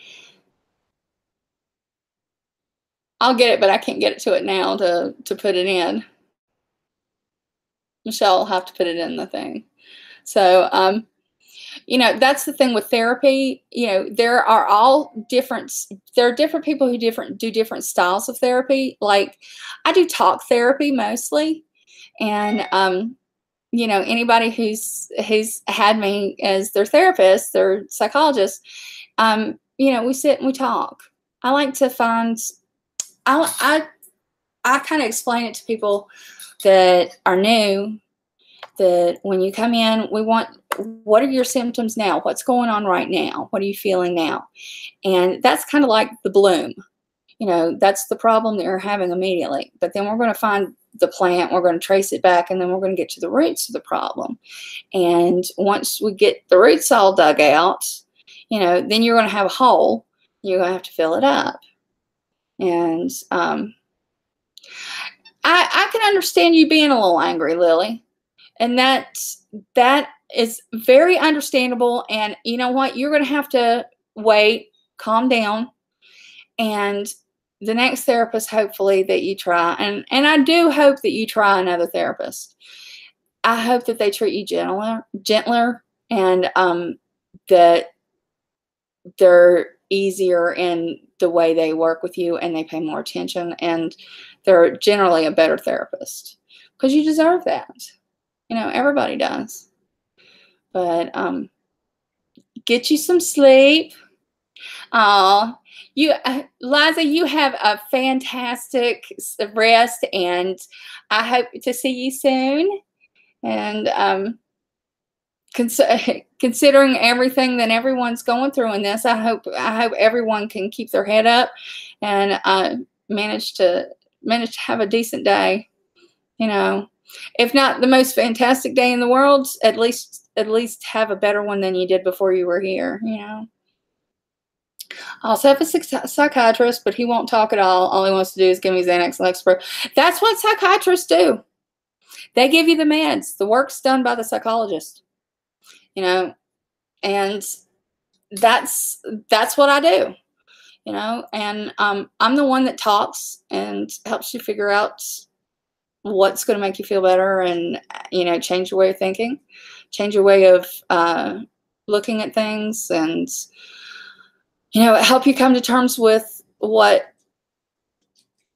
I'll get it, but I can't get it to it now to put it in. Michelle will have to put it in the thing. So you know, that's the thing with therapy. You know, there are different people who do different styles of therapy. Like I do talk therapy mostly, and you know, anybody who's had me as their therapist, their psychologist, you know, we sit and we talk. I like to find, I kind of explain it to people that are new, that when you come in, we want, what are your symptoms now? What's going on right now? What are you feeling now? And that's kind of like the bloom. You know, that's the problem that you're having immediately. But then we're going to find the plant, we're going to trace it back, and then we're going to get to the roots of the problem. And once we get the roots all dug out, you know, then you're going to have a hole. You're going to have to fill it up. And I can understand you being a little angry, Lily. And that is very understandable. And you know what? You're going to have to wait, calm down, and the next therapist, hopefully, that you try, and I do hope that you try another therapist. I hope that they treat you gentler, and that they're easier in the way they work with you, and they pay more attention, and they're generally a better therapist, because you deserve that. You know, everybody does. But get you some sleep. You, Liza, you have a fantastic rest, and I hope to see you soon. And considering everything that everyone's going through in this, I hope everyone can keep their head up and manage to have a decent day. You know, if not the most fantastic day in the world, at least have a better one than you did before you were here. You know. I also have a psychiatrist, but he won't talk at all. All he wants to do is give me Xanax and Lexapro. That's what psychiatrists do. They give you the meds. The work's done by the psychologist. You know, and that's what I do. You know, and I'm the one that talks and helps you figure out what's going to make you feel better, and you know, change your way of thinking, change your way of looking at things, and you know, help you come to terms with what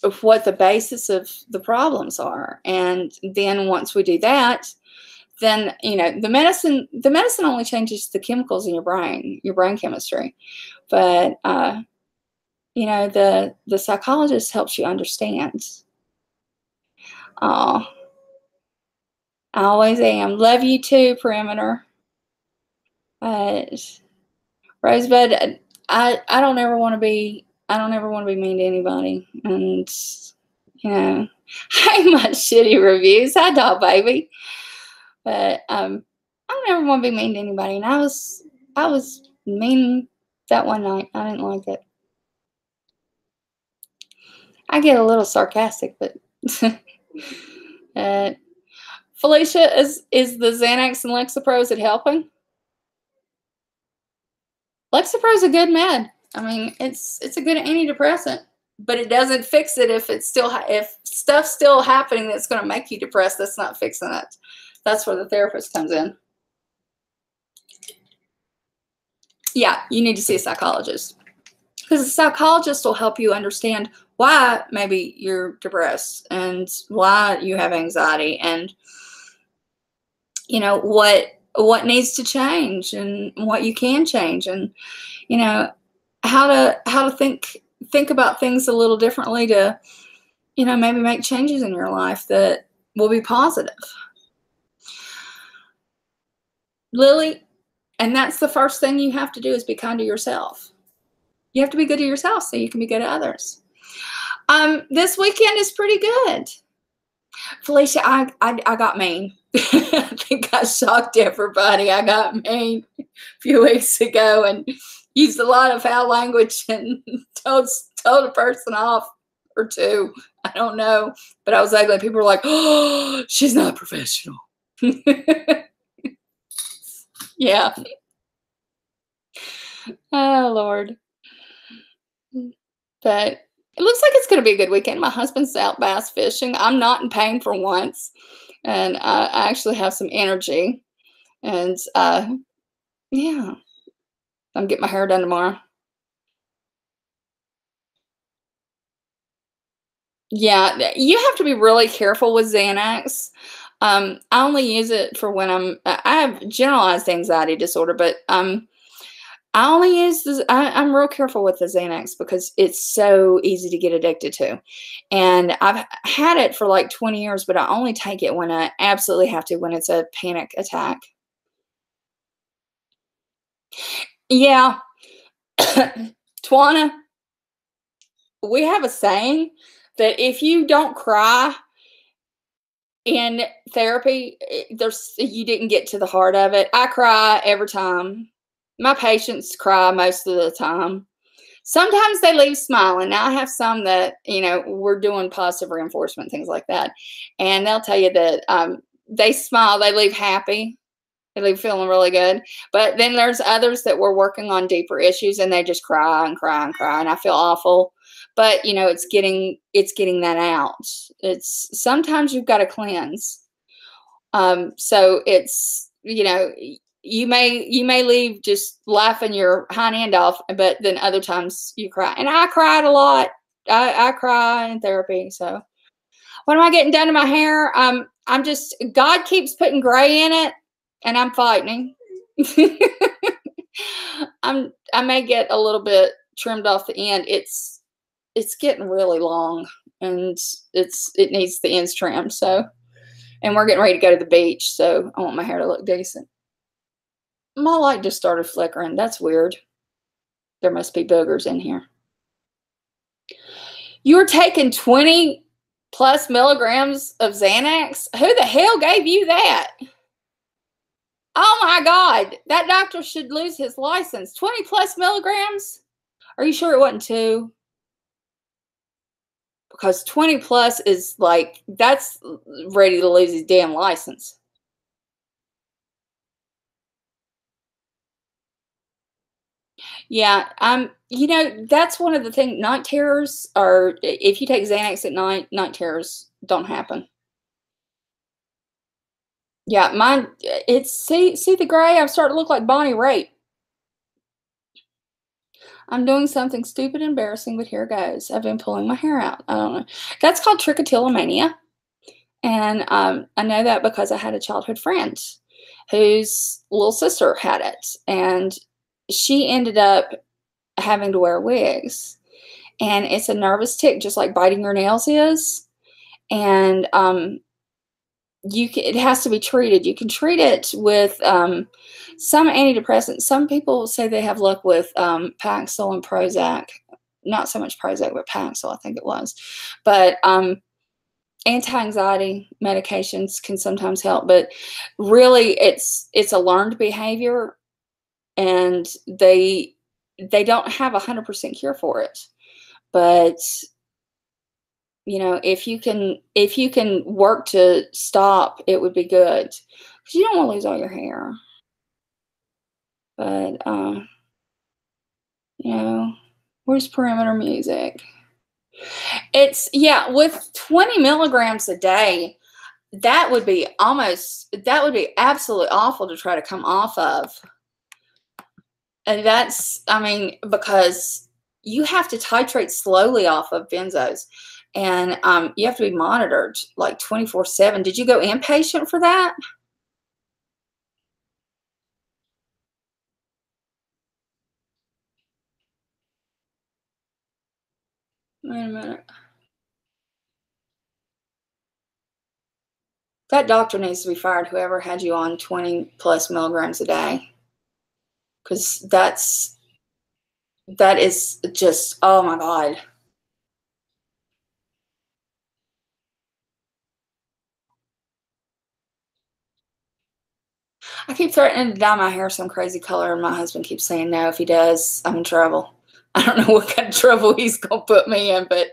the basis of the problems are. And then once we do that, then you know, the medicine only changes the chemicals in your brain chemistry, but you know, the psychologist helps you understand. Oh, I always am. Love you too, Perimeter. Rosebud, I don't ever want to be mean to anybody. And you know, I ain't much shitty reviews. Hi, dog baby. But I don't ever want to be mean to anybody. And I was mean that one night. I didn't like it. I get a little sarcastic, but Felicia, is the Xanax and Lexapro, is it helping? Lexapro is a good med. I mean, it's a good antidepressant, but it doesn't fix it if stuff's still happening that's going to make you depressed. That's not fixing it. That's where the therapist comes in. yeah, you need to see a psychologist, because a psychologist will help you understand why maybe you're depressed and why you have anxiety, and you know what needs to change and what you can change, and you know how to think about things a little differently to, you know, maybe make changes in your life that will be positive. Lily, and that's the first thing you have to do, is be kind to yourself. You have to be good to yourself so you can be good to others. This weekend is pretty good. Felicia, I got mean. I think I shocked everybody. I got mean a few weeks ago and used a lot of foul language and told a person off or two. I don't know, but I was ugly. People were like, "Oh, she's not professional." Yeah. Oh, Lord. But it looks like it's going to be a good weekend. My husband's out bass fishing. I'm not in pain for once, and I actually have some energy. And yeah, I'm getting my hair done tomorrow. Yeah, you have to be really careful with Xanax. I only use it for when I have generalized anxiety disorder, but I only use this, I'm real careful with the Xanax because it's so easy to get addicted to. And I've had it for like 20 years, but I only take it when I absolutely have to, when it's a panic attack. Yeah. Tawana, we have a saying that if you don't cry in therapy, you didn't get to the heart of it. I cry every time. My patients cry most of the time. Sometimes they leave smiling. Now I have some that, you know, we're doing positive reinforcement, things like that. And they'll tell you that they smile, they leave happy, they leave feeling really good. But then there's others that we're working on deeper issues and they just cry and cry and cry. And I feel awful. But, you know, it's getting that out. It's sometimes you've got to cleanse. So it's, you know, you may leave just laughing your hind end off, but then other times you cry. And I cried a lot. I cry in therapy. So what am I getting done to my hair? I'm just, God keeps putting gray in it and I'm fighting. I may get a little bit trimmed off the end. It's getting really long and it needs the ends trimmed. So, and we're getting ready to go to the beach. So I want my hair to look decent. My light just started flickering. That's weird. There must be boogers in here. You're taking 20+ milligrams of Xanax? Who the hell gave you that? Oh my God. That doctor should lose his license. 20+ milligrams? Are you sure it wasn't 2? Because 20+ is like, that's ready to lose his damn license. Yeah, you know, that's one of the things, night terrors are, if you take Xanax at night, night terrors don't happen. Yeah, mine, see the gray? I'm starting to look like Bonnie Raitt. I'm doing something stupid and embarrassing, but here goes. I've been pulling my hair out. I don't know. That's called trichotillomania. And I know that because I had a childhood friend whose little sister had it. And she ended up having to wear wigs. And it's a nervous tick, just like biting your nails is. And it has to be treated. You can treat it with some antidepressants. Some people say they have luck with Paxil and Prozac. Not so much Prozac, but Paxil, I think it was. But anti-anxiety medications can sometimes help. But really, it's a learned behavior, and they don't have 100% cure for it. But you know, if you can work to stop, it would be good, because you don't want to lose all your hair. But you know, where's perimeter music? It's, yeah, with 20 milligrams a day, that would be absolutely awful to try to come off of. And that's, I mean, because you have to titrate slowly off of benzos, and you have to be monitored like 24/7. Did you go inpatient for that? Wait a minute. That doctor needs to be fired, whoever had you on 20+ milligrams a day. Because that is just, oh my God. I keep threatening to dye my hair some crazy color, and my husband keeps saying no. If he does, I'm in trouble. I don't know what kind of trouble he's going to put me in, but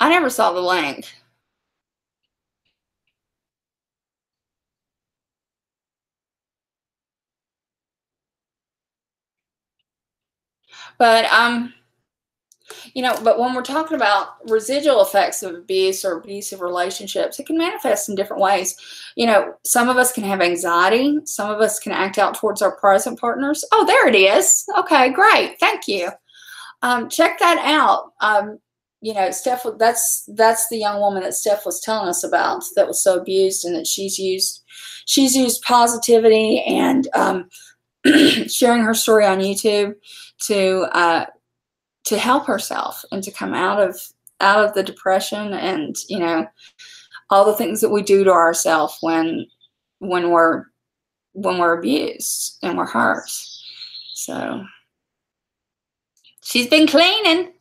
I never saw the link. But you know, but when we're talking about residual effects of abuse or abusive relationships, it can manifest in different ways. You know, some of us can have anxiety. Some of us can act out towards our present partners. Oh, there it is. Okay, great. Thank you. Check that out. You know, Steph, that's the young woman that Steph was telling us about that was so abused, and that she's used positivity and sharing her story on YouTube to help herself and to come out of the depression, and, you know, all the things that we do to ourselves when we're abused and we're hurt. So she's been cleaning.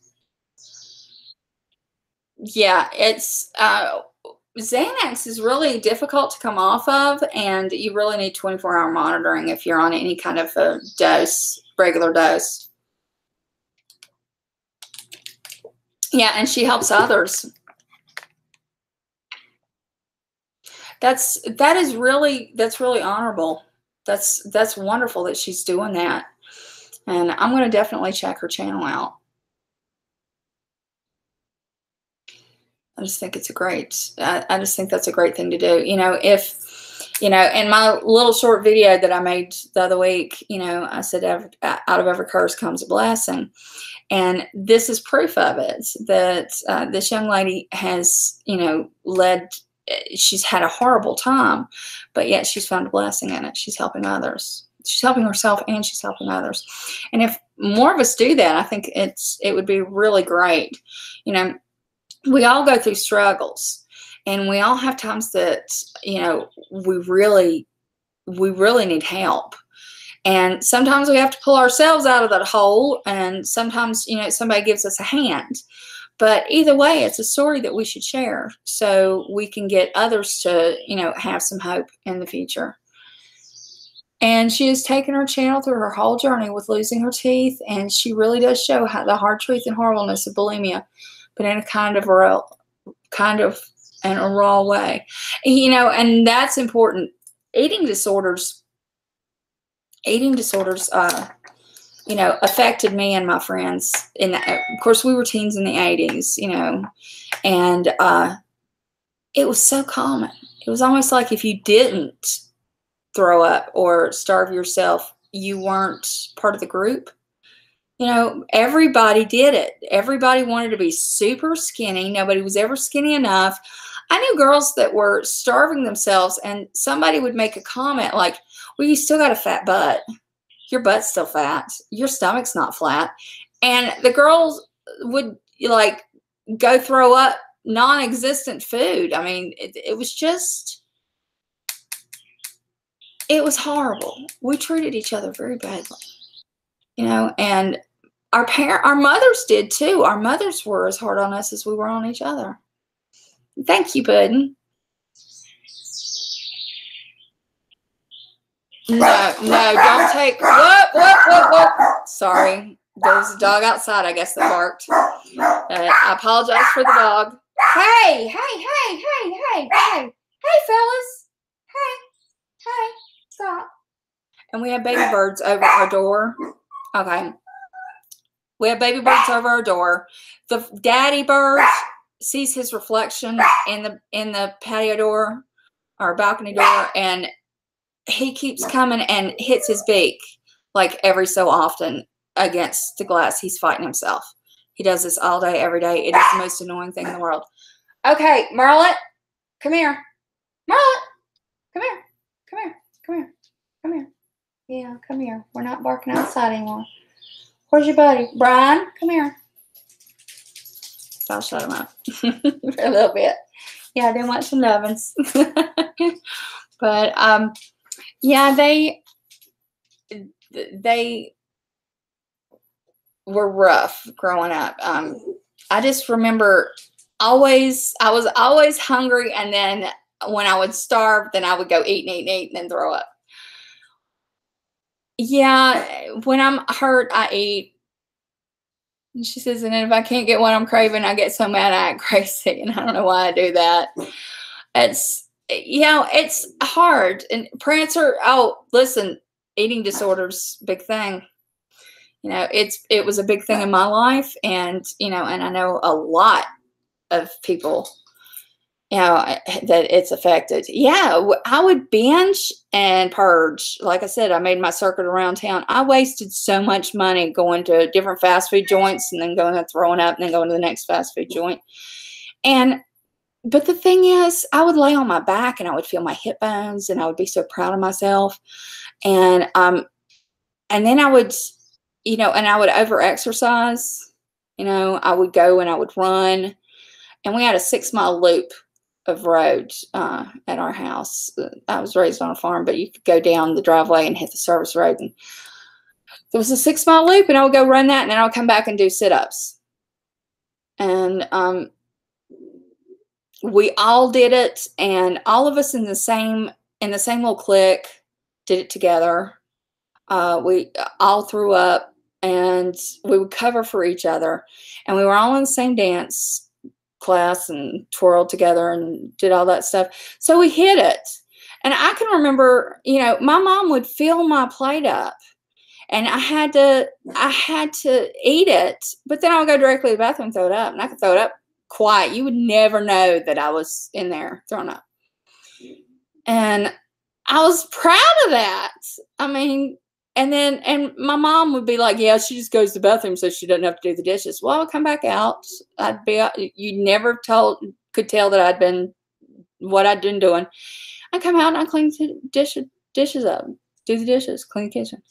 Yeah, it's Xanax is really difficult to come off of, and you really need 24-hour monitoring if you're on any kind of a dose, regular dose. Yeah, and she helps others. That's really honorable. That's wonderful that she's doing that. And I'm going to definitely check her channel out. I just think it's I just think that's a great thing to do. You know, if, you know, in my little short video that I made the other week, you know, I said out of every curse comes a blessing. And this is proof of it, that this young lady has, you know, she's had a horrible time, but yet she's found a blessing in it. She's helping others. She's helping herself, and she's helping others. And if more of us do that, I think it would be really great. You know, we all go through struggles, and we all have times that, you know, we really need help. And sometimes we have to pull ourselves out of that hole, and sometimes, you know, somebody gives us a hand. But either way, it's a story that we should share so we can get others to, you know, have some hope in the future. And she has taken her channel through her whole journey with losing her teeth, and she really does show how the hard truth and horribleness of bulimia, but in a kind of a raw way. You know, and that's important. Eating disorders, you know, affected me and my friends. Of course, we were teens in the 80s, you know, and it was so common. It was almost like if you didn't throw up or starve yourself, you weren't part of the group. You know, everybody did it. Everybody wanted to be super skinny. Nobody was ever skinny enough. I knew girls that were starving themselves, and somebody would make a comment like, well, you still got a fat butt. Your butt's still fat. Your stomach's not flat. And the girls would, like, go throw up non-existent food. I mean, it was just, it was horrible. We treated each other very badly, you know, and our mothers did too. Our mothers were as hard on us as we were on each other. Thank you, Puddin'. No, don't take, whoop. Sorry. There's a dog outside, I guess, that barked. I apologize for the dog. Hey, fellas. Hey, stop. And we have baby birds over our door. Okay. We have baby birds over our door. The daddy birds sees his reflection in the patio door or balcony door, and he keeps coming and hits his beak like every so often against the glass. He's fighting himself. He does this all day, every day. It is the most annoying thing in the world. Okay, Merlet, come here. Merlet, come here. Come here. Come here. Come here. Yeah, come here. We're not barking outside anymore. Where's your buddy? Brian, come here. I'll shut him up for a little bit. Yeah, they want some nubbins. But yeah, they were rough growing up. I just remember I was always hungry, and then when I would starve, then I would go eat and eat and eat and then throw up. Yeah, when I'm hurt, I eat. And she says, and if I can't get what I'm craving, I get so mad I act crazy. And I don't know why I do that. It's, it's hard. And Prancer, oh, listen, eating disorders, big thing. It was a big thing in my life. And, and I know a lot of people, that it's affected. Yeah, I would binge and purge. Like I said, I made my circuit around town. I wasted so much money going to different fast food joints and then going and throwing up and then going to the next fast food joint. But the thing is, I would lay on my back and I would feel my hip bones and I would be so proud of myself. And then I would, and I would over-exercise. I would go and I would run. And we had a 6-mile loop of road at our house. I was raised on a farm, but you could go down the driveway and hit the service road. And there was a 6-mile loop, and I would go run that, and then I would come back and do sit-ups. And we all did it, and all of us in the same little clique did it together. We all threw up, and we would cover for each other, and we were all in the same dance class and twirled together and did all that stuff. So we hit it. And I can remember, my mom would fill my plate up and I had to eat it, but then I would go directly to the bathroom and throw it up, and I could throw it up quiet. You would never know that I was in there throwing up. And I was proud of that. I mean, and my mom would be like, yeah, she just goes to the bathroom so she doesn't have to do the dishes. Well, I'd come back out. You never could tell that I'd been, what I'd been doing. I'd come out and I'd clean the dishes up, do the dishes, clean the kitchen.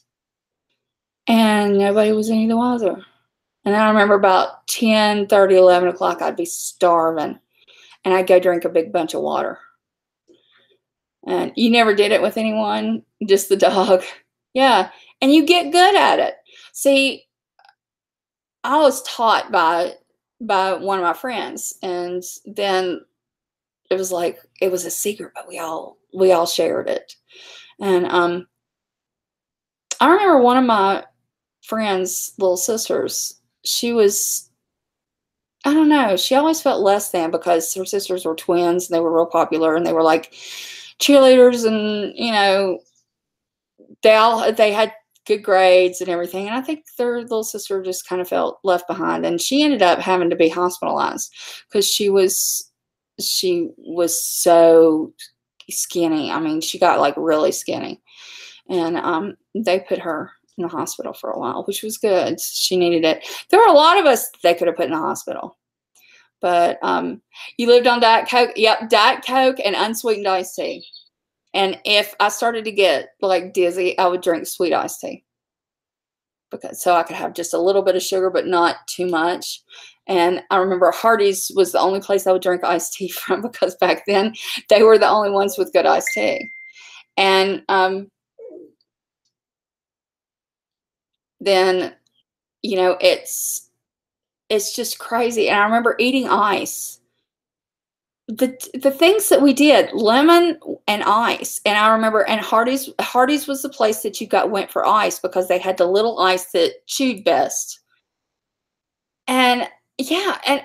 And nobody was any the wiser. And I remember about 10:30, 11 o'clock, I'd be starving. And I'd go drink a big bunch of water. And you never did it with anyone, just the dog. Yeah, and you get good at it. See, I was taught by one of my friends, and then it was like it was a secret, but we all shared it. And I remember one of my friend's little sisters. She was, I don't know, she always felt less than because her sisters were twins and they were real popular and they were like cheerleaders, and they had good grades and everything. And I think their little sister just kind of felt left behind, and she ended up having to be hospitalized because she was so skinny. I mean, she got like really skinny, and they put her in the hospital for a while, which was good. She needed it. There were a lot of us they could have put in the hospital, but you lived on Diet Coke. Yep, Diet Coke and unsweetened iced tea. And if I started to get like dizzy, I would drink sweet iced tea, so I could have just a little bit of sugar, but not too much. And I remember Hardee's was the only place I would drink iced tea from, because back then they were the only ones with good iced tea. And then, it's just crazy. And I remember eating ice. The things that we did, lemon and ice. And I remember, and Hardee's was the place that you went for ice, because they had the little ice that chewed best. And yeah, and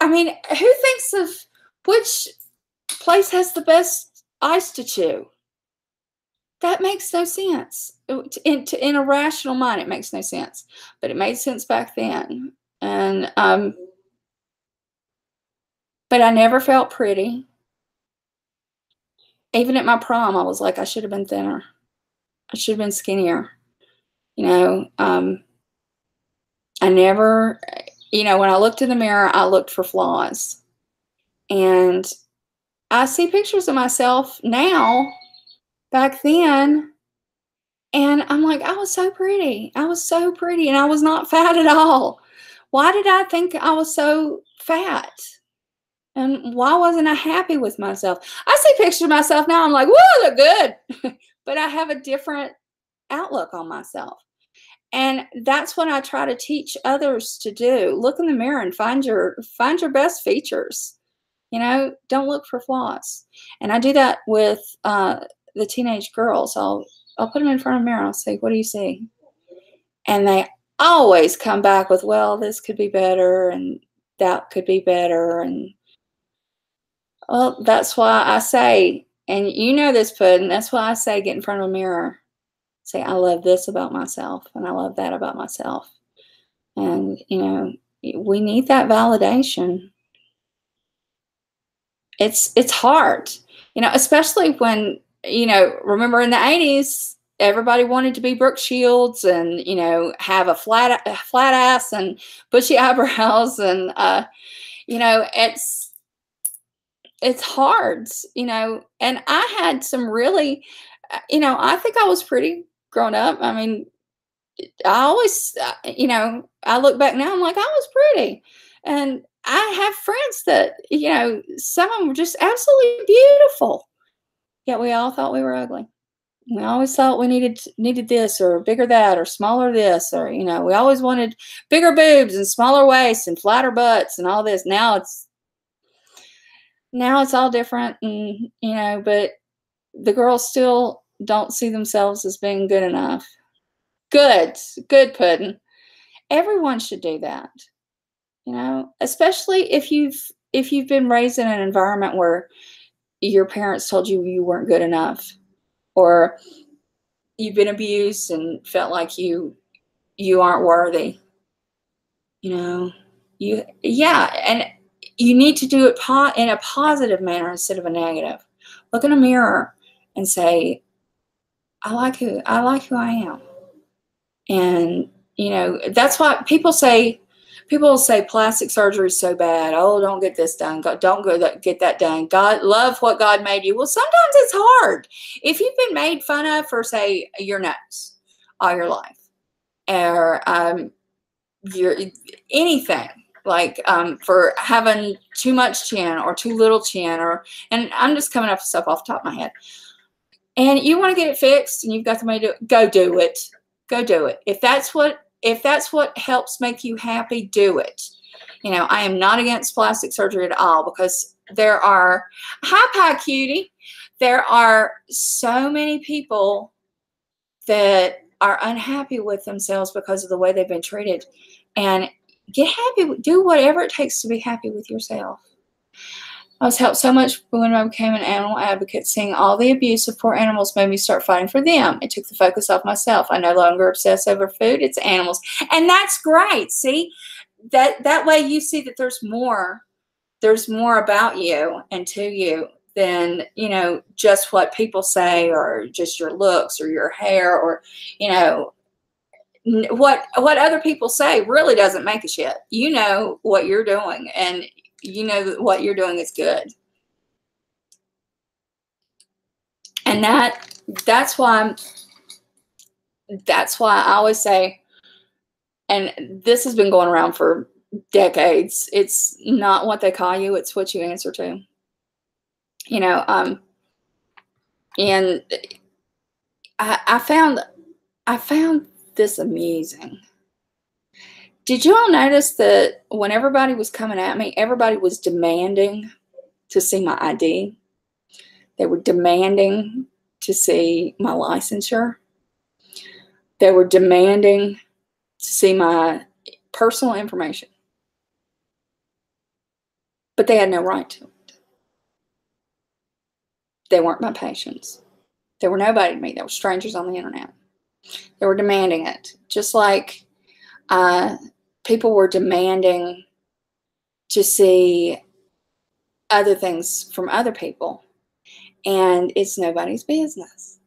I mean, who thinks of which place has the best ice to chew? That makes no sense. In a rational mind, it makes no sense. But it made sense back then. And But I never felt pretty. Even at my prom, I was like, I should have been thinner. I should have been skinnier. You know, I never, you know, when I looked in the mirror, I looked for flaws. And I see pictures of myself now, back then, and I'm like, I was so pretty. I was so pretty, and I was not fat at all. Why did I think I was so fat? And why wasn't I happy with myself? I see pictures of myself now, I'm like, whoa, I look good. But I have a different outlook on myself. And that's what I try to teach others to do. Look in the mirror and find your best features. You know, don't look for flaws. And I do that with the teenage girls. I'll put them in front of the mirror. I'll say, what do you see? And they always come back with, well, this could be better and that could be better. And well, that's why I say, and you know this, Puddin', that's why I say get in front of a mirror. Say, I love this about myself, and I love that about myself. And, you know, we need that validation. It's hard, you know, especially when, you know, remember in the 80s, everybody wanted to be Brooke Shields and, you know, have a flat ass and bushy eyebrows. And, you know, it's hard, you know, and I had some really, you know, I think I was pretty grown up. I mean, I always, you know, I look back now, I'm like, I was pretty. And I have friends that, you know, some of them were just absolutely beautiful. Yet we all thought we were ugly. We always thought we needed this or bigger that or smaller this, or, you know, we always wanted bigger boobs and smaller waists and flatter butts and all this. Now it's all different. And, you know, but the girls still don't see themselves as being good enough. Good Puddin'. Everyone should do that, you know, especially if you've been raised in an environment where your parents told you you weren't good enough, or you've been abused and felt like you aren't worthy. You know, and you need to do it in a positive manner instead of a negative. Look in a mirror and say, I like who I am. And, you know, that's why people say plastic surgery is so bad. Oh, don't get this done. Don't get that done. God, love what God made you. Well, sometimes it's hard. If you've been made fun of for, say, your nose all your life, or your anything, like for having too much chin or too little chin, and I'm just coming up with stuff off the top of my head, and you want to get it fixed, and you've got the money to do it, go do it. Go do it. If that's what helps make you happy, do it. You know, I am not against plastic surgery at all, because there are, hi Pie Cutie, there are so many people that are unhappy with themselves because of the way they've been treated. And get happy, do whatever it takes to be happy with yourself. I was helped so much when I became an animal advocate. Seeing all the abuse of poor animals made me start fighting for them. It took the focus off myself. I no longer obsess over food, it's animals. And that's great. See, that way you see that there's more about you and to you than, you know, just what people say, or just your looks or your hair, or, you know, what other people say really doesn't make a shit. You know what you're doing, and you know that what you're doing is good. And that's why I always say, and this has been going around for decades, it's not what they call you, it's what you answer to. You know, and I found this amusing. Did you all notice that when everybody was coming at me, everybody was demanding to see my ID? They were demanding to see my licensure. They were demanding to see my personal information. But they had no right to it. They weren't my patients. They were nobody to me. They were strangers on the internet. They were demanding it. Just like people were demanding to see other things from other people. And it's nobody's business.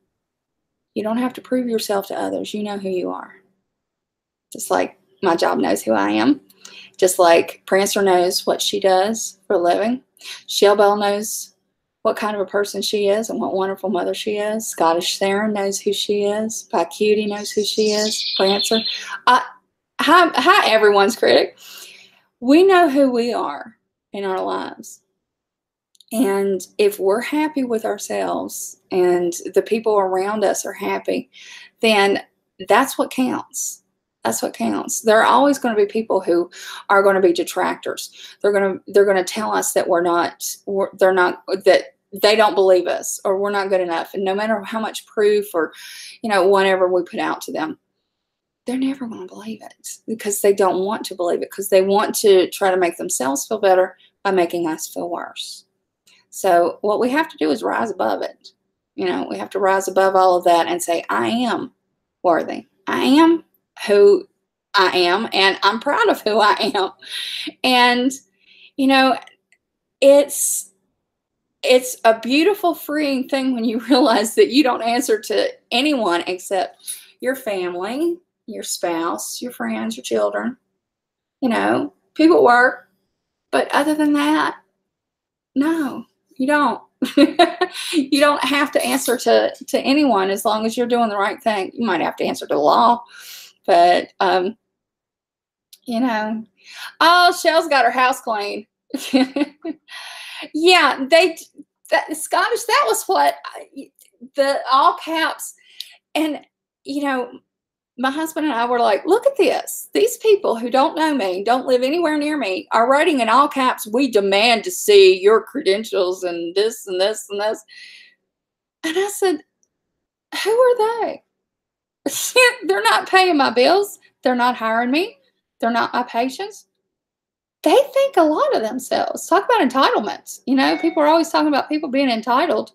You don't have to prove yourself to others. You know who you are. Just like my job knows who I am. Just like Prancer knows what she does for a living. Shell Bell knows what kind of a person she is and what wonderful mother she is. Scottish Sharon knows who she is. Pie Cutie knows who she is. Prancer. Hi, everyone's critic. We know who we are in our lives. And if we're happy with ourselves and the people around us are happy, then that's what counts. That's what counts. There are always going to be people who are going to be detractors. They're going to tell us that that they don't believe us or we're not good enough. And no matter how much proof or, whatever we put out to them, they're never going to believe it because they don't want to believe it, because they want to try to make themselves feel better by making us feel worse. So what we have to do is rise above it. We have to rise above all of that and say, I am worthy. I am who I am, and I'm proud of who I am. And, it's a beautiful, freeing thing when you realize that you don't answer to anyone except your family, your spouse, your friends, your children, people at work. But other than that, no, you don't. You don't have to answer to anyone as long as you're doing the right thing. You might have to answer to the law, but, oh, Shell's got her house clean. Yeah, Scottish, that was what the all caps. And, my husband and I were like, look at this. These people who don't know me, don't live anywhere near me, are writing in all caps, we demand to see your credentials and this and this and this. And I said, who are they? They're not paying my bills. They're not hiring me. They're not my patients. They think a lot of themselves. Talk about entitlements. People are always talking about people being entitled,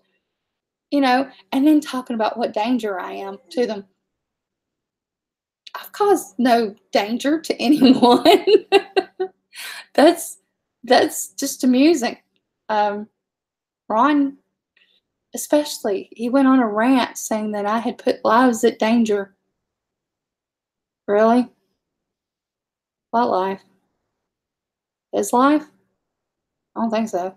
and then talking about what danger I am to them. I've caused no danger to anyone. That's just amusing. Ron, especially, he went on a rant saying that I had put lives at danger. Really? What life? His life? I don't think so.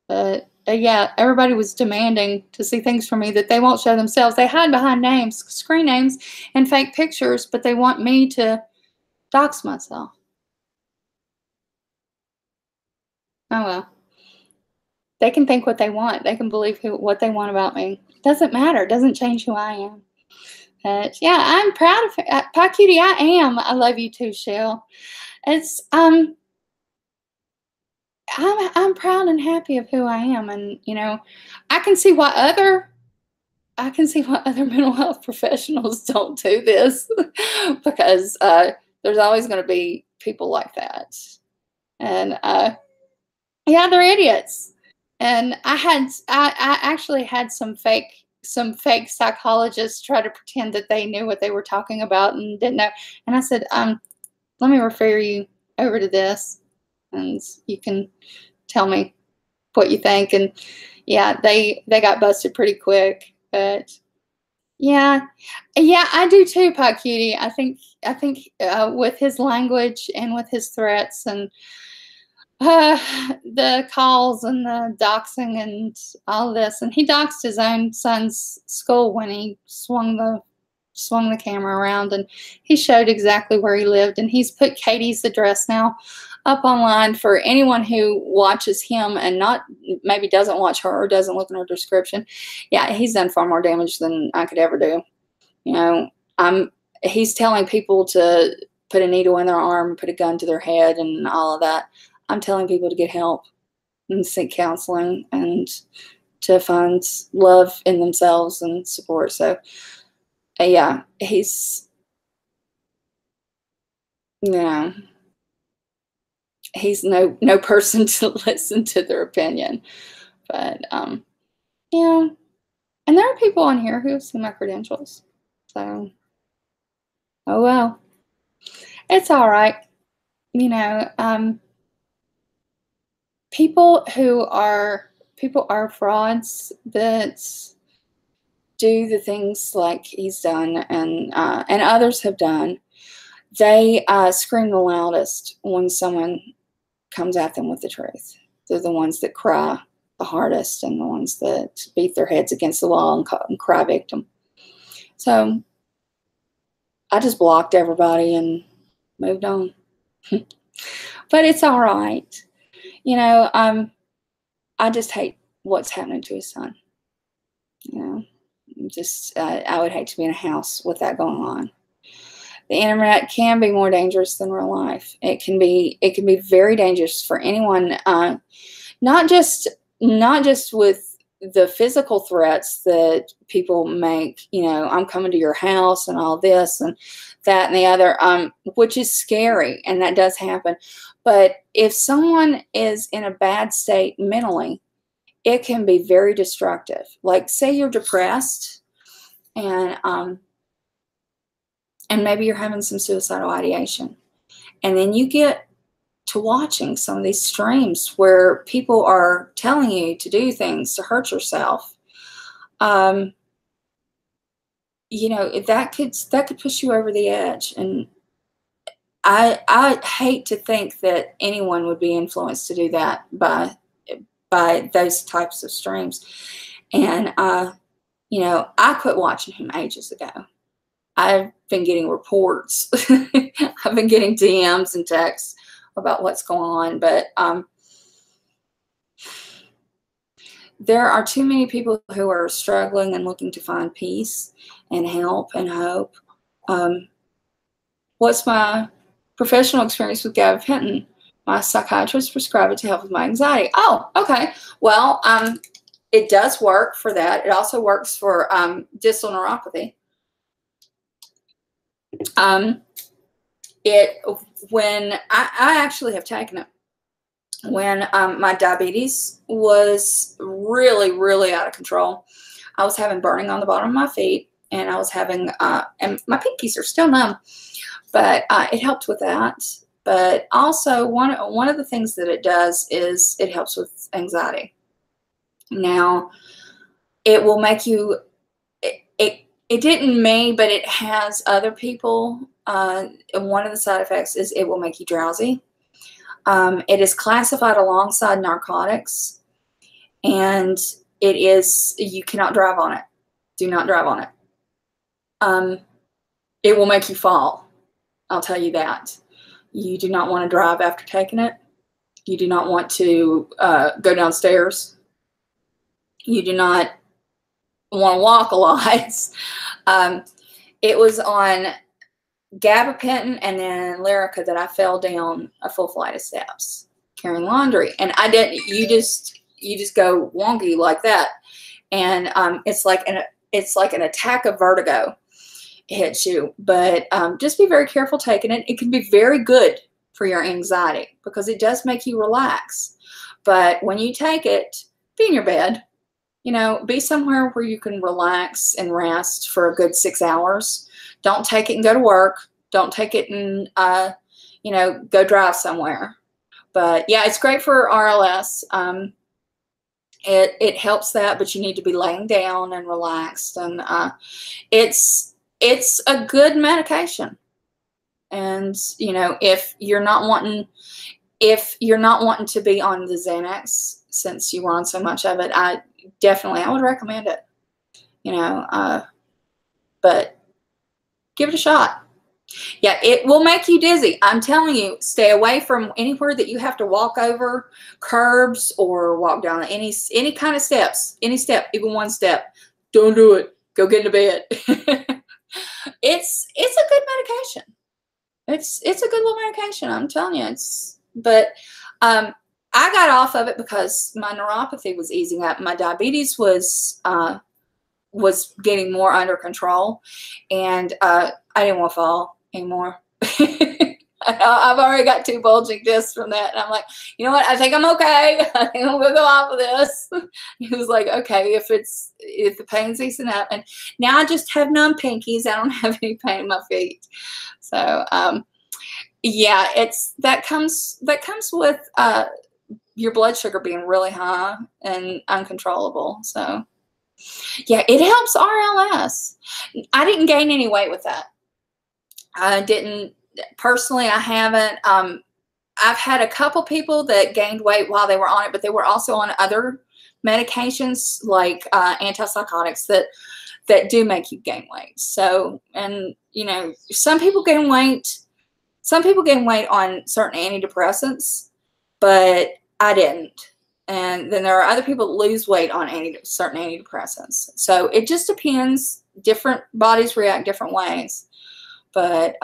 But yeah, everybody was demanding to see things from me that they won't show themselves. They hide behind names, screen names, and fake pictures, but they want me to dox myself. Oh well. They can think what they want. They can believe what they want about me. It doesn't matter. It doesn't change who I am. But yeah, I'm proud of Pie Cutie. I am. I love you too, Shell. It's I'm proud and happy of who I am, and I can see why other mental health professionals don't do this because there's always going to be people like that, and yeah, they're idiots. And I actually had some fake psychologists try to pretend that they knew what they were talking about and didn't know. And I said, let me refer you over to this, and you can tell me what you think. And yeah, they got busted pretty quick. But yeah, I do too, Pie Cutie. I think with his language and with his threats and the calls and the doxing and all this, and he doxed his own son's school when he swung the camera around, and he showed exactly where he lived, and he's put Katie's address now up online for anyone who watches him and maybe doesn't watch her or doesn't look in her description. Yeah, he's done far more damage than I could ever do. He's telling people to put a needle in their arm, put a gun to their head, and all of that. I'm telling people to get help and seek counseling and to find love in themselves and support. So, yeah, he's no person to listen to their opinion. But, yeah, and there are people on here who have seen my credentials. So, oh well, it's all right. people are frauds that do the things like he's done and others have done. They scream the loudest when someone comes at them with the truth. They're the ones that cry the hardest and the ones that beat their heads against the wall and cry victim. So I just blocked everybody and moved on. But it's all right. You know, I just hate what's happening to his son. You know, just I would hate to be in a house with that going on. The internet can be more dangerous than real life. It can be very dangerous for anyone. Not just with the physical threats that people make. You know, I'm coming to your house and all this and that and the other, which is scary, and that does happen. But if someone is in a bad state mentally, it can be very destructive. Like, say you're depressed and maybe you're having some suicidal ideation. And then you get to watching some of these streams where people are telling you to do things to hurt yourself. You know, that could push you over the edge. And I hate to think that anyone would be influenced to do that by those types of streams. And you know, I quit watching him ages ago. I've been getting reports. I've been getting DMs and texts about what's going on, but there are too many people who are struggling and looking to find peace and help and hope. What's my professional experience with gabapentin? My psychiatrist prescribed it to help with my anxiety. Oh, okay. Well, it does work for that. It also works for distal neuropathy. When I actually have taken it when my diabetes was really, really out of control. I was having burning on the bottom of my feet, and I was having and my pinkies are still numb, but it helped with that. But also one of the things that it does is it helps with anxiety. Now, it will make you. It didn't me, but it has other people. And one of the side effects is it will make you drowsy. It is classified alongside narcotics, and it is, you cannot drive on it. Do not drive on it. It will make you fall. I'll tell you that. You do not want to drive after taking it. You do not want to go downstairs. You do not want to walk a lot. It was on gabapentin and then Lyrica that I fell down a full flight of steps carrying laundry, and I didn't. You just go wonky like that, and it's like an attack of vertigo hits you. But just be very careful taking it. It can be very good for your anxiety because it does make you relax. But when you take it, be in your bed. You know, be somewhere where you can relax and rest for a good 6 hours. Don't take it and go to work. Don't take it and, you know, go drive somewhere. But yeah, it's great for RLS. It helps that, but you need to be laying down and relaxed. And it's a good medication. And, you know, if you're not wanting to be on the Xanax, since you were on so much of it, I would recommend it, you know, but give it a shot. Yeah, it will make you dizzy. I'm telling you, stay away from anywhere that you have to walk over curbs or walk down any kind of steps, any step, even one step. Don't do it. Go get into bed. It's a good medication. It's a good little medication. I'm telling you, but I got off of it because my neuropathy was easing up. My diabetes was getting more under control, and I didn't want to fall anymore. I've already got 2 bulging discs from that, and I'm like, you know what? I think I'm okay. I think I'm gonna go off of this. He was like, okay, if the pain's easing up, and now I just have numb pinkies. I don't have any pain in my feet. So yeah, that comes with your blood sugar being really high and uncontrollable. So yeah, it helps RLS. I didn't gain any weight with that. I didn't personally. I haven't. I've had a couple people that gained weight while they were on it, but they were also on other medications like antipsychotics that do make you gain weight. So, and you know, some people gain weight on certain antidepressants, but I didn't. And then there are other people that lose weight on certain antidepressants. So it just depends. Different bodies react different ways. But,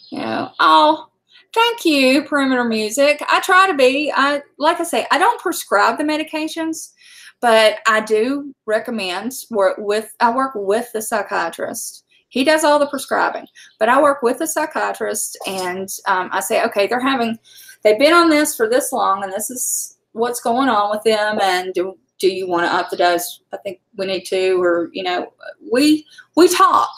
you know, oh, thank you, Perimeter Music. I try to be. Like I say, I don't prescribe the medications, but I do recommend I work with the psychiatrist. He does all the prescribing, but I work with the psychiatrist, and I say, okay, they've been on this for this long, and this is what's going on with them, and do you want to up the dose? I think we need to, or, you know, we talk.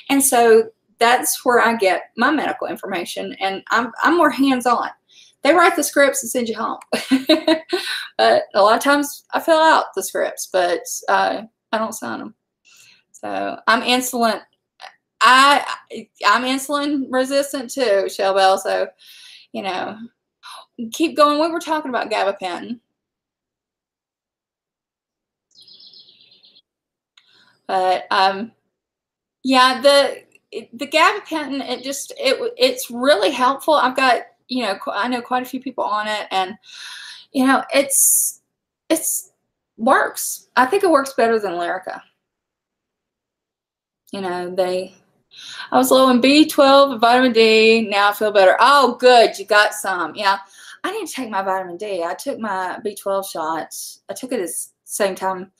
And so that's where I get my medical information, and I'm more hands-on. They write the scripts and send you home. But a lot of times I fill out the scripts, but I don't sign them. So I'm insulin. I'm insulin resistant too, Shell Bell. So, you know, keep going. We were talking about gabapentin. But yeah, the gabapentin, it's really helpful. I've got, you know, I know quite a few people on it, and you know, it's works. I think it works better than Lyrica. You know, I was low in B12 and vitamin D. Now I feel better. Oh, good. You got some. Yeah. I didn't take my vitamin D. I took my B12 shots. I took it at the same time,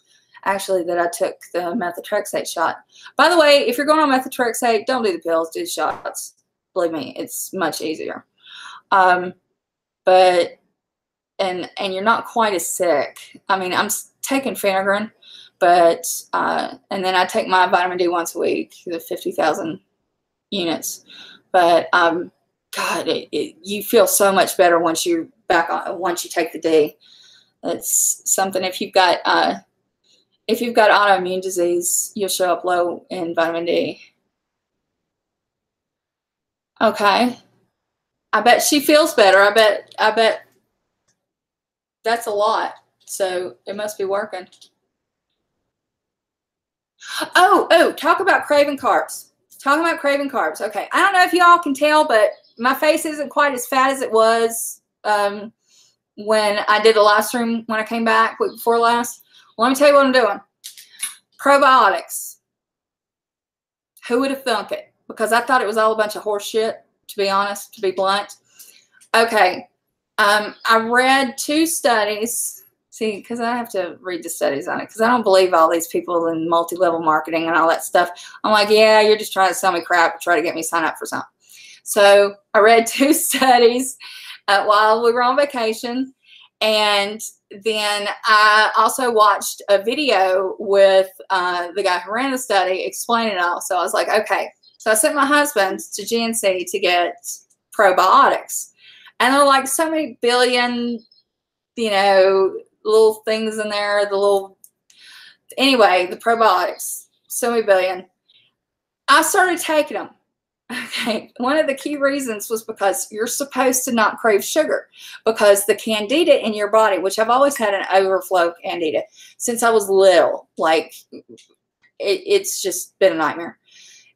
actually, that I took the methotrexate shot. By the way, if you're going on methotrexate, don't do the pills. Do the shots. Believe me, it's much easier. But and you're not quite as sick. I mean, I'm taking Phenergan, but and then I take my vitamin D once a week, the 50,000 units. But God, you feel so much better once you're back on. Once you take the D, it's something. If you've got autoimmune disease, you'll show up low in vitamin D. Okay, I bet she feels better. I bet that's a lot. So it must be working. Oh, talk about craving carbs. Talking about craving carbs. Okay, I don't know if y'all can tell, but my face isn't quite as fat as it was when I did the live stream when I came back week before last. Well, let me tell you what I'm doing. Probiotics. Who would have thunk it? Because I thought it was all a bunch of horse shit, to be honest, to be blunt. Okay, I read 2 studies. See, because I have to read the studies on it, because I don't believe all these people in multi-level marketing and all that stuff. I'm like, yeah, you're just trying to sell me crap to try to get me signed up for something. So I read 2 studies while we were on vacation, and then I also watched a video with the guy who ran the study explaining it all. So I was like, okay. So I sent my husband to GNC to get probiotics, and there were like so many billion, you know, little things in there, anyway, the probiotics, so many billion. I started taking them. Okay, one of the key reasons was because you're supposed to not crave sugar, because the candida in your body, which I've always had an overflow candida since I was little, like it's just been a nightmare.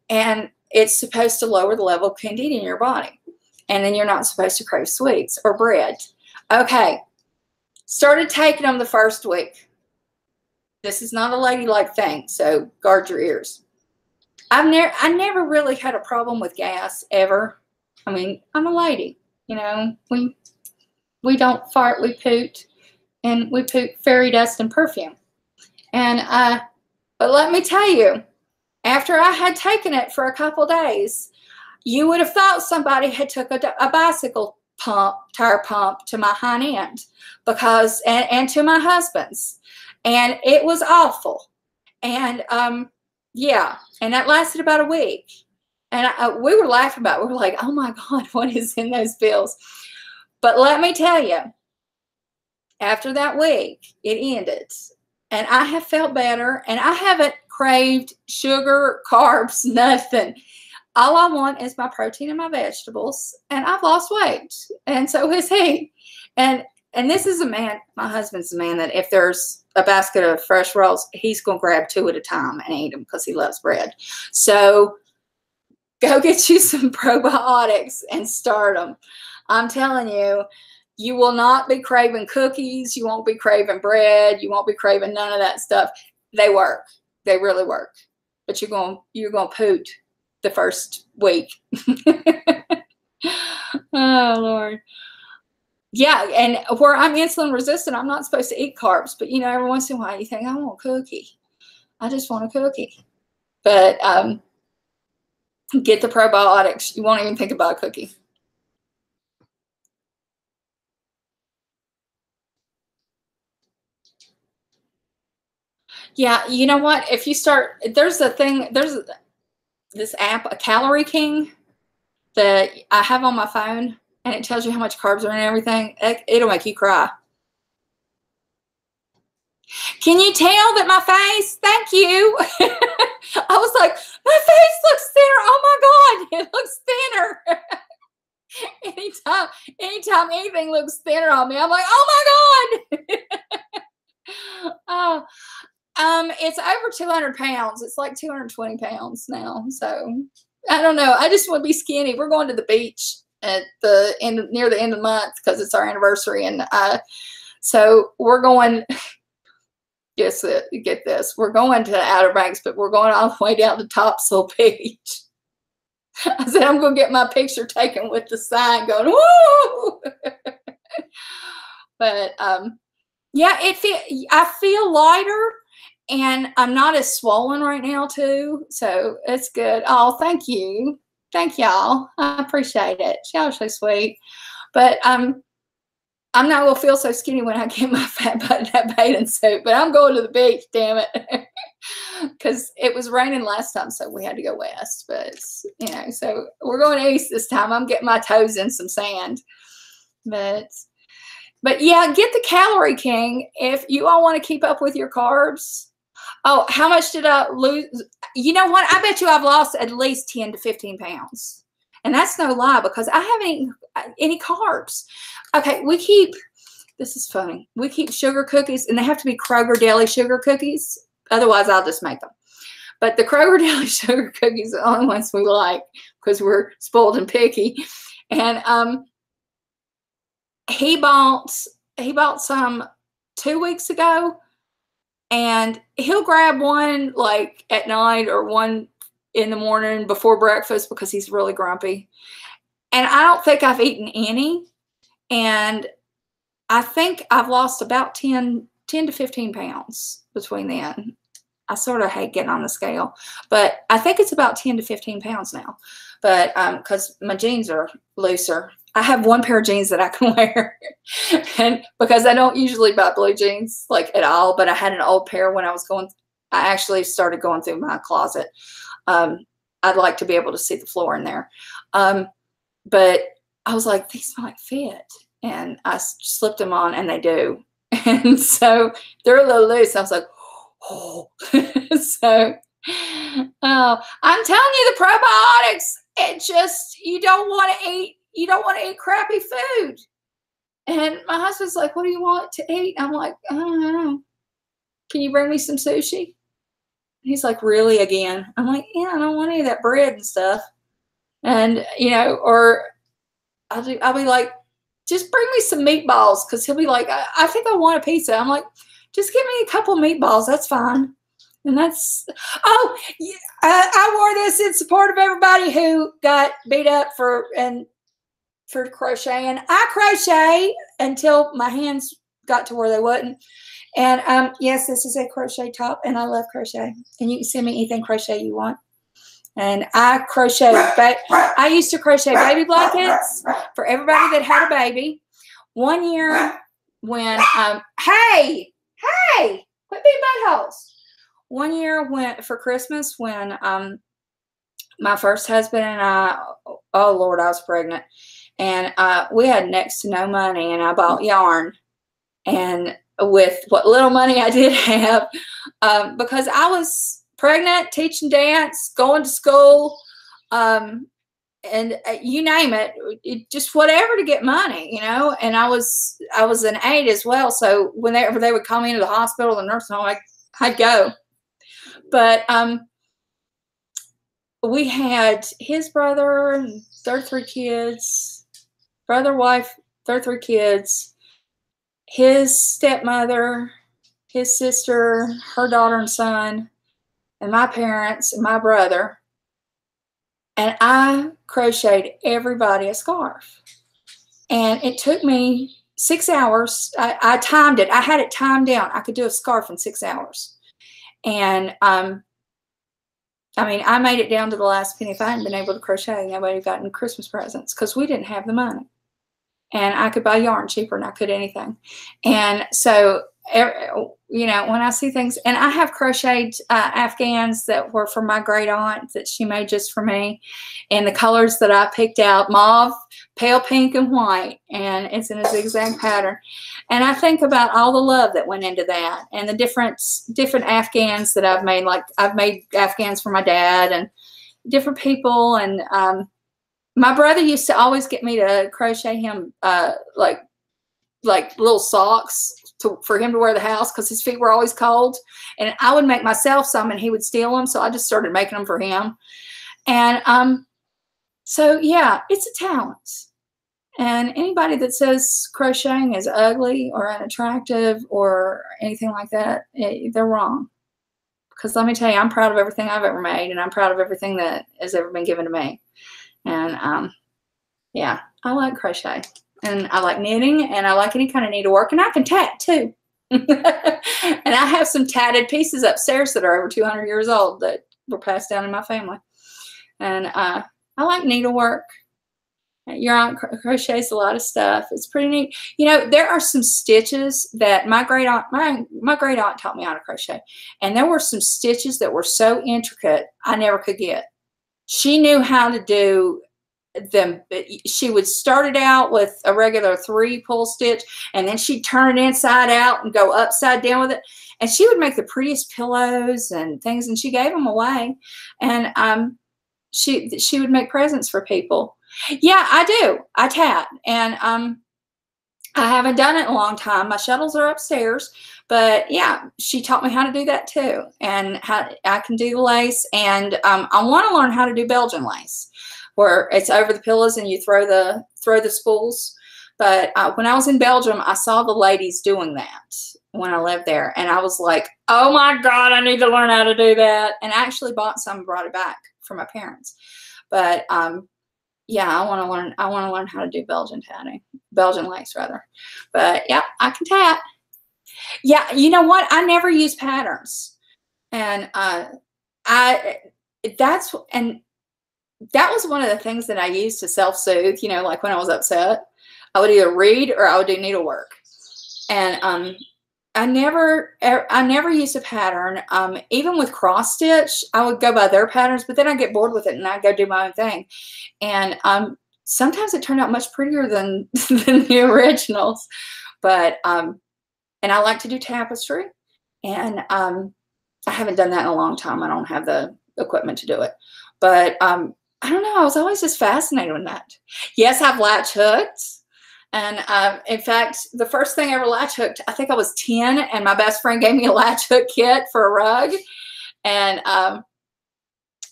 And it's supposed to lower the level of candida in your body. And then you're not supposed to crave sweets or bread. Okay. Started taking them the first week. This is not a ladylike thing, so guard your ears. I never really had a problem with gas ever. I mean, I'm a lady, you know. We don't fart, we poot, and we poot fairy dust and perfume. And but let me tell you, after I had taken it for a couple days, you would have thought somebody had took a bicycle tire pump to my hind end, because and to my husband's, and it was awful. And yeah, and that lasted about a week, and we were laughing about it. We were like, oh my God, what is in those pills? But let me tell you, After that week, it ended. And I have felt better, and I haven't craved sugar, carbs, nothing. All I want is my protein and my vegetables, and I've lost weight, and so has he. And this is a man, my husband's a man, that if there's a basket of fresh rolls, he's going to grab 2 at a time and eat them because he loves bread. So go get you some probiotics and start them. I'm telling you, you will not be craving cookies. You won't be craving bread. You won't be craving none of that stuff. They work. They really work. But you're going to poot the first week. Oh, Lord. Yeah, and where I'm insulin resistant, I'm not supposed to eat carbs. But, you know, every once in a while you think, I want a cookie. I just want a cookie. But get the probiotics. You won't even think about a cookie. Yeah, you know what? If you start, there's this app, a Calorie King, that I have on my phone, and it tells you how much carbs are in everything. It'll make you cry. Can you tell that my face? Thank you. I was like, my face looks thinner. Oh my God, it looks thinner. anytime anything looks thinner on me, I'm like, oh my God. Oh. It's over 200 pounds. It's like 220 pounds now. So I don't know. I just want to be skinny. We're going to the beach at the end, near the end of the month, because it's our anniversary. And so we're going, get this. We're going to Outer Banks, but we're going all the way down to Topsail Beach. I said, I'm going to get my picture taken with the sign going, woo! But yeah, I feel lighter. And I'm not as swollen right now, too. So it's good. Oh, thank you. Thank y'all. I appreciate it. Y'all are so sweet. But I'm not going to feel so skinny when I get my that bathing suit. But I'm going to the beach, damn it. Because it was raining last time, so we had to go west. But, you know, so we're going east this time. I'm getting my toes in some sand. But yeah, get the Calorie King if you all want to keep up with your carbs. Oh, how much did I lose? You know what? I bet you I've lost at least 10 to 15 pounds. And that's no lie, because I haven't eaten any carbs. Okay, this is funny. We keep sugar cookies, and they have to be Kroger Deli sugar cookies. Otherwise, I'll just make them. But the Kroger Deli sugar cookies are the only ones we like, because we're spoiled and picky. And he bought some 2 weeks ago. And he'll grab one like at night or one in the morning before breakfast, because he's really grumpy. And I don't think I've eaten any. And I think I've lost about 10 to 15 pounds between then. I sort of hate getting on the scale. But I think it's about 10 to 15 pounds now. But because my jeans are looser. I have one pair of jeans that I can wear, and because I don't usually buy blue jeans like at all, but I had an old pair when I actually started going through my closet. I'd like to be able to see the floor in there. But I was like, these might fit. And I slipped them on, and they do. And so they're a little loose. I was like, oh. So, I'm telling you, the probiotics, you don't want to eat crappy food. And my husband's like, what do you want to eat? I'm like, I don't know. Can you bring me some sushi? He's like, really, again? I'm like, yeah, I don't want any of that bread and stuff. And, you know, or I'll be like, just bring me some meatballs, because he'll be like, I think I want a pizza. I'm like, just give me a couple meatballs. That's fine. And that's, oh, I wore this in support of everybody who got beat up for crocheting. I crochet until my hands got to where they wouldn't. And yes, this is a crochet top, and I love crochet. And you can send me anything crochet you want. And I used to crochet baby blankets for everybody that had a baby. One year when, hey, quit being buttholes. One year for Christmas when my first husband and I, oh Lord, I was pregnant. And we had next to no money, and I bought yarn. And with what little money I did have, because I was pregnant, teaching dance, going to school, and you name it, just whatever to get money, you know. And I was an aide as well, so whenever they would call me into the hospital, the nursing home, I'd go. But we had his brother, 33 kids, brother, wife, 33 kids, his stepmother, his sister, her daughter and son, and my parents and my brother. And I crocheted everybody a scarf. And it took me 6 hours. I timed it. I had it timed down. I could do a scarf in 6 hours. And I mean, I made it down to the last penny. If I hadn't been able to crochet, nobody would have gotten Christmas presents because we didn't have the money. And I could buy yarn cheaper than I could anything. And so, you know, when I see things, and I have crocheted Afghans that were from my great aunt that she made just for me, and the colors that I picked out, mauve, pale pink, and white, and it's in a zigzag pattern. And I think about all the love that went into that, and the different Afghans that I've made. Like I've made Afghans for my dad and different people, and my brother used to always get me to crochet him like little socks for him to wear the house because his feet were always cold. And I would make myself some and he would steal them. So I just started making them for him. And so, yeah, it's a talent. And anybody that says crocheting is ugly or unattractive or anything like that, they're wrong. Because let me tell you, I'm proud of everything I've ever made, and I'm proud of everything that has ever been given to me. And yeah, I like crochet, and I like knitting, and I like any kind of needlework, and I can tat too. And I have some tatted pieces upstairs that are over 200 years old that were passed down in my family. And I like needlework. Your aunt crochets a lot of stuff. It's pretty neat. You know, there are some stitches that my great aunt taught me how to crochet, and there were some stitches that were so intricate I never could get. She knew how to do them. She would start it out with a regular 3-pull stitch, and then she'd turn it inside out and go upside down with it. And she would make the prettiest pillows and things, and she gave them away. And she would make presents for people. Yeah, I do. I tat, and I haven't done it in a long time. My shuttles are upstairs, but yeah, she taught me how to do that too, and how I can do the lace. And I want to learn how to do Belgian lace, where it's over the pillows and you throw the spools. But when I was in Belgium, I saw the ladies doing that when I lived there, and I was like, oh my God, I need to learn how to do that. And I actually bought some and brought it back for my parents. But yeah, I want to learn how to do Belgian lace rather. But yeah, I can tat. Yeah, you know what? I never use patterns, and that was one of the things that I used to self-soothe. You know, like when I was upset, I would either read or I would do needlework, and I never used a pattern. Even with cross stitch, I would go by their patterns, but then I'd get bored with it and I'd go do my own thing. And sometimes it turned out much prettier than the originals. But and I like to do tapestry, and I haven't done that in a long time. I don't have the equipment to do it. But I don't know. I was always just fascinated with that. Yes, I've latch hooked. And in fact, the first thing I ever latch hooked, I think I was 10, and my best friend gave me a latch hook kit for a rug, and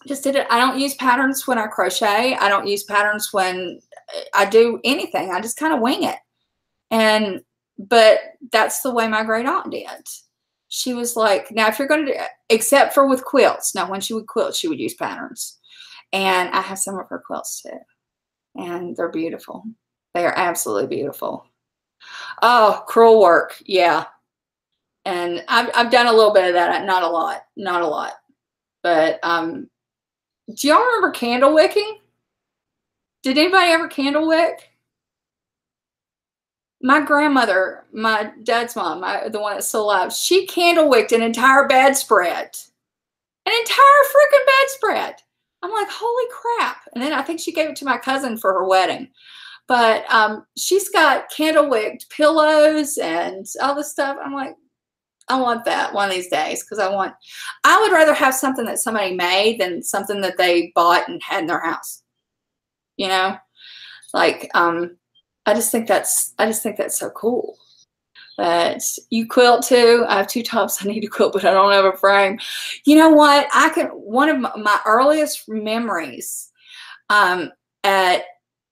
just did it. I don't use patterns when I crochet. I don't use patterns when I do anything. I just kind of wing it. But that's the way my great aunt did. She was like, now if you're going to do, except for with quilts. Now when she would quilt, she would use patterns. And I have some of her quilts too. And they're beautiful. They are absolutely beautiful. Oh, crewel work. Yeah. And I've done a little bit of that. Not a lot. But do y'all remember candle wicking? Did anybody ever candle wick? My grandmother, my dad's mom, the one that's still alive, she candle wicked an entire bedspread. An entire freaking bedspread. I'm like, holy crap. And then I think she gave it to my cousin for her wedding. But she's got candle wick pillows and all this stuff. I'm like, I want that one of these days, because I would rather have something that somebody made than something that they bought and had in their house. You know, like I just think that's so cool. But you quilt too. I have 2 tops I need to quilt, but I don't have a frame. You know what? One of my earliest memories at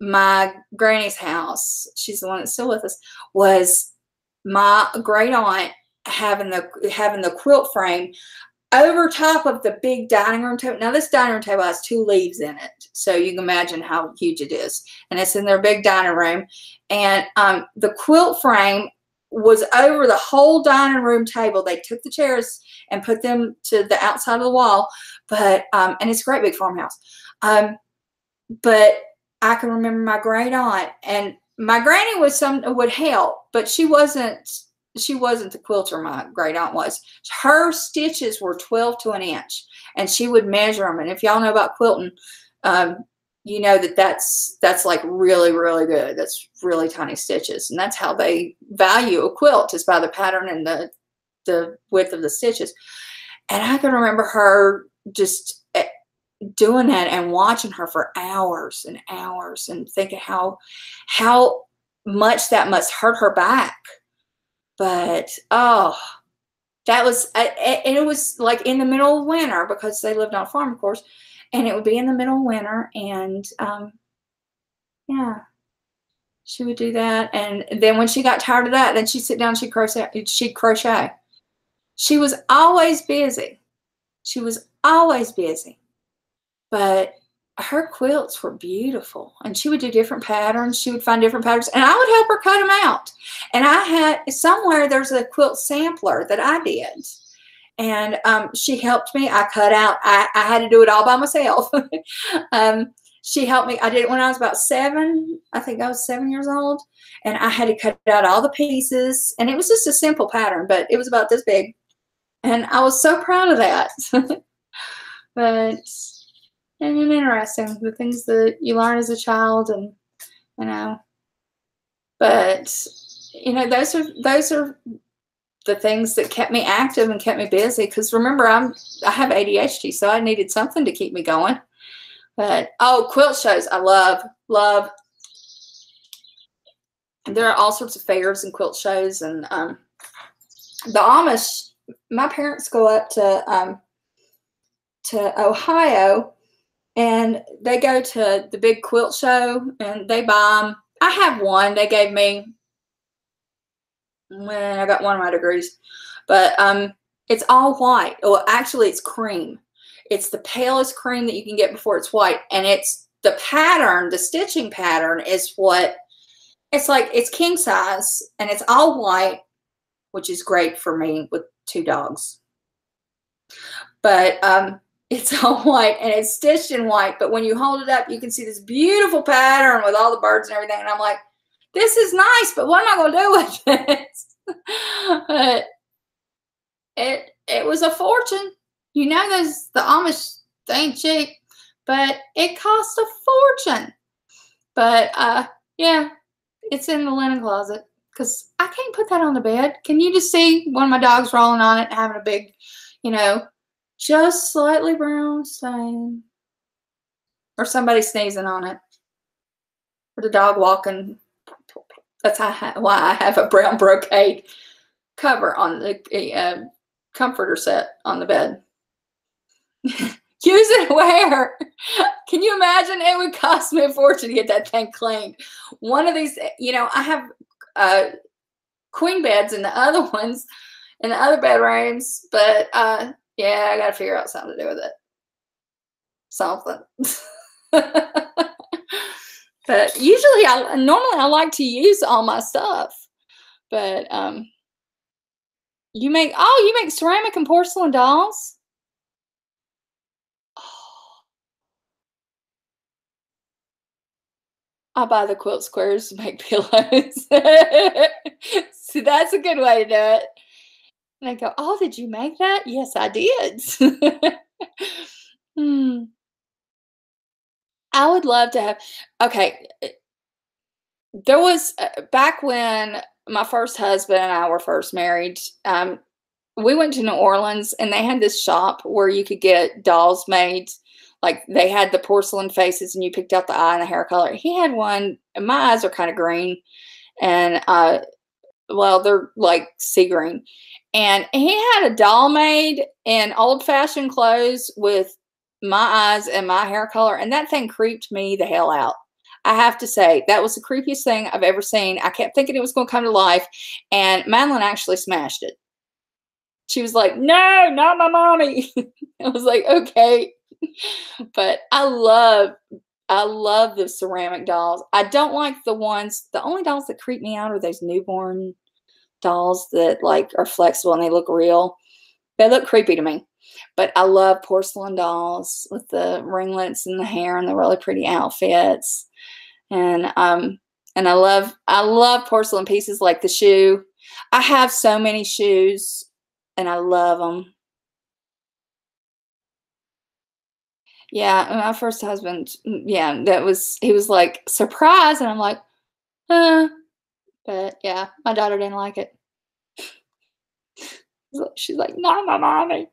my granny's house, she's the one that's still with us, was my great aunt having the quilt frame over top of the big dining room table. Now, this dining room table has 2 leaves in it, so you can imagine how huge it is. And it's in their big dining room. And the quilt frame was over the whole dining room table. They took the chairs and put them to the outside of the wall. But and it's a great big farmhouse. But I can remember my great aunt, and my granny would help, but she wasn't the quilter. My great aunt was. Her stitches were 12 to an inch, and she would measure them. And if y'all know about quilting, you know that's like really, really good. That's really tiny stitches, and that's how they value a quilt, is by the pattern and the width of the stitches. And I can remember her just doing that and watching her for hours and hours, and thinking how much that must hurt her back. But oh, that was, and it was like in the middle of winter, because they lived on a farm, of course, and it would be in the middle of winter. And yeah, she would do that. And then when she got tired of that, then she'd sit down, she'd crochet. She was always busy. She was always busy. But her quilts were beautiful, and she would do different patterns. She would find different patterns, and I would help her cut them out. And I had somewhere, there's a quilt sampler that I did, and she helped me. I cut out. I had to do it all by myself. She helped me. I did it when I was about 7. I think I was 7 years old, and I had to cut out all the pieces. And it was just a simple pattern, but it was about this big, and I was so proud of that. But and interesting, the things that you learn as a child, and you know. But you know, those are the things that kept me active and kept me busy. Because remember, I have ADHD, so I needed something to keep me going. But oh, quilt shows, I love. There are all sorts of fairs and quilt shows, and the Amish. My parents go up to Ohio. And they go to the big quilt show, and they buy them. I have one they gave me when I got one of my degrees. But it's all white. Well, actually, it's cream. It's the palest cream that you can get before it's white. And it's the pattern, the stitching pattern is what, it's like, it's king size, and it's all white, which is great for me with 2 dogs. But it's all white, and it's stitched in white, but when you hold it up, you can see this beautiful pattern with all the birds and everything. And I'm like, this is nice, but what am I going to do with it? But it was a fortune. You know, the Amish, they ain't cheap, but it cost a fortune. But yeah, it's in the linen closet, because I can't put that on the bed. Can you just see one of my dogs rolling on it and having a big, you know, just slightly brown stain, or somebody sneezing on it, or the dog walking. That's why I have a brown brocade cover on the comforter set on the bed. Use it where? Can you imagine? It would cost me a fortune to get that thing cleaned. One of these, you know, I have queen beds in the other ones, in the other bedrooms, but yeah, I got to figure out something to do with it. Something. But usually, normally I like to use all my stuff. But you make ceramic and porcelain dolls? Oh. I buy the quilt squares to make pillows. See, that's a good way to do it. And I go, oh, did you make that? Yes, I did. I would love to have, okay, There was back when my first husband and I were first married. We went to New Orleans and they had this shop where you could get dolls made. Like they had the porcelain faces and you picked out the eye and the hair color. He had one, and my eyes are kind of green, and well, they're like sea green. And he had a doll made in old fashioned clothes with my eyes and my hair color, and that thing creeped me the hell out. I have to say, that was the creepiest thing I've ever seen. I kept thinking it was going to come to life, and Madeline actually smashed it. She was like, "No, not my mommy." I was like, "Okay." But I love the ceramic dolls. I don't like the only dolls that creep me out are those newborn dolls that like are flexible and they look real. They look creepy to me. But I love porcelain dolls with the ringlets and the hair and the really pretty outfits. And I love porcelain pieces like the shoe. I have so many shoes and I love them. Yeah, my first husband, yeah, he was like surprised, and I'm like, but yeah, my daughter didn't like it. She's like, "Not my mommy."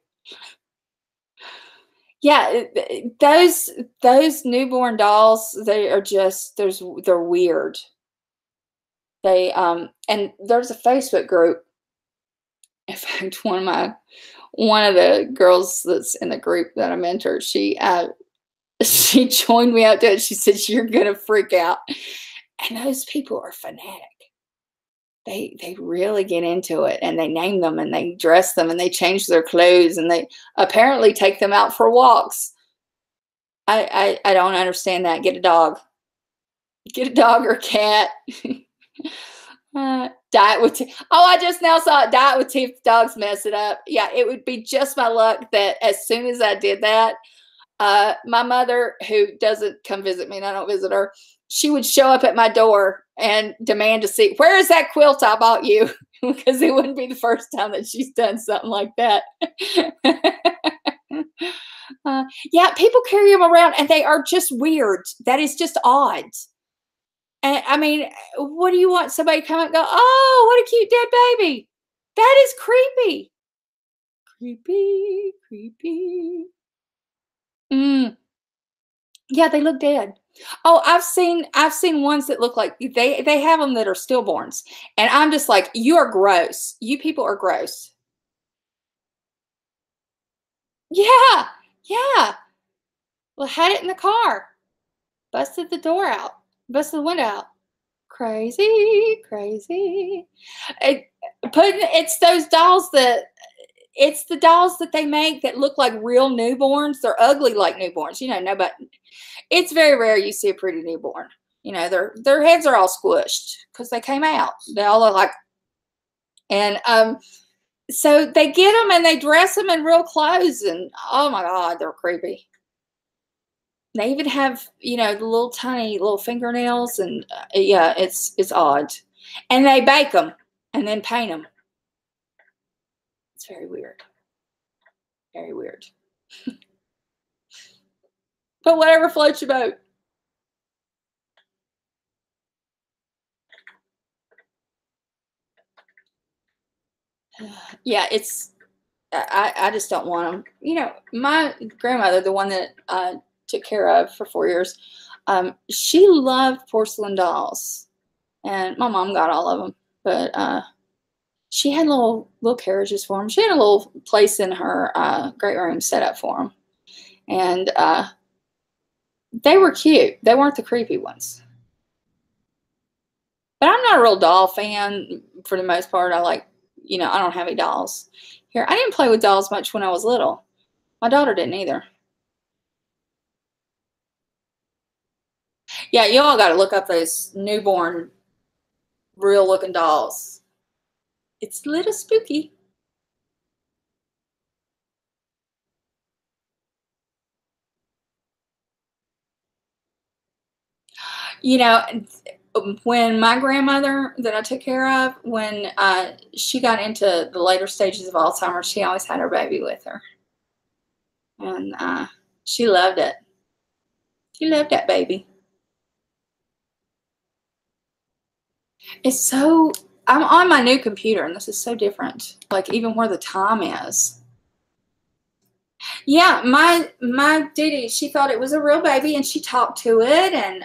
Yeah, those newborn dolls, they are just they're weird. They and there's a Facebook group. In fact, one of the girls that's in the group that I mentored, she joined me out to it. She said, "You're gonna freak out." And those people are fanatic. They really get into it, and they name them and they dress them and they change their clothes and they apparently take them out for walks. I don't understand that. Get a dog. Get a dog or a cat. Diet with teeth. Oh, I just now saw it. Diet with teeth. Dogs mess it up. Yeah, it would be just my luck that as soon as I did that, my mother, who doesn't come visit me and I don't visit her, she would show up at my door and demand to see, "Where is that quilt I bought you?" Because it wouldn't be the first time that she's done something like that. Yeah, people carry them around and they are just weird. That is just odd. And I mean, what do you want somebody to come and go, "Oh, what a cute dead baby"? That is creepy. Creepy, creepy. Mm. Yeah, they look dead. Oh, I've seen ones that look like they have them that are stillborns, and I'm just like, "You are gross. You people are gross." Yeah, yeah. Well, had it in the car, busted the door out, busted the window out. Crazy, crazy. It, it's those dolls that it's the dolls that they make that look like real newborns. They're ugly like newborns. You know, no, but it's very rare you see a pretty newborn. You know, their heads are all squished because they came out. They all look like, and so they get them and they dress them in real clothes, and oh my God, they're creepy. They even have, you know, the little tiny little fingernails, and yeah, it's odd. And they bake them and then paint them. It's very weird. Very weird. But whatever floats your boat. Yeah, it's I just don't want them. You know, my grandmother, the one that I took care of for 4 years, she loved porcelain dolls, and my mom got all of them. But she had little carriages for them. She had a little place in her great room set up for them, and they were cute. They weren't the creepy ones. But I'm not a real doll fan for the most part. I like, you know, I don't have any dolls here. I didn't play with dolls much when I was little. My daughter didn't either. Yeah, you all got to look up those newborn, real looking dolls. It's a little spooky. You know, when my grandmother that I took care of, when she got into the later stages of Alzheimer's, she always had her baby with her. And she loved it. She loved that baby. It's so, I'm on my new computer and this is so different. Like even where the time is. Yeah, my Didi, she thought it was a real baby and she talked to it. And,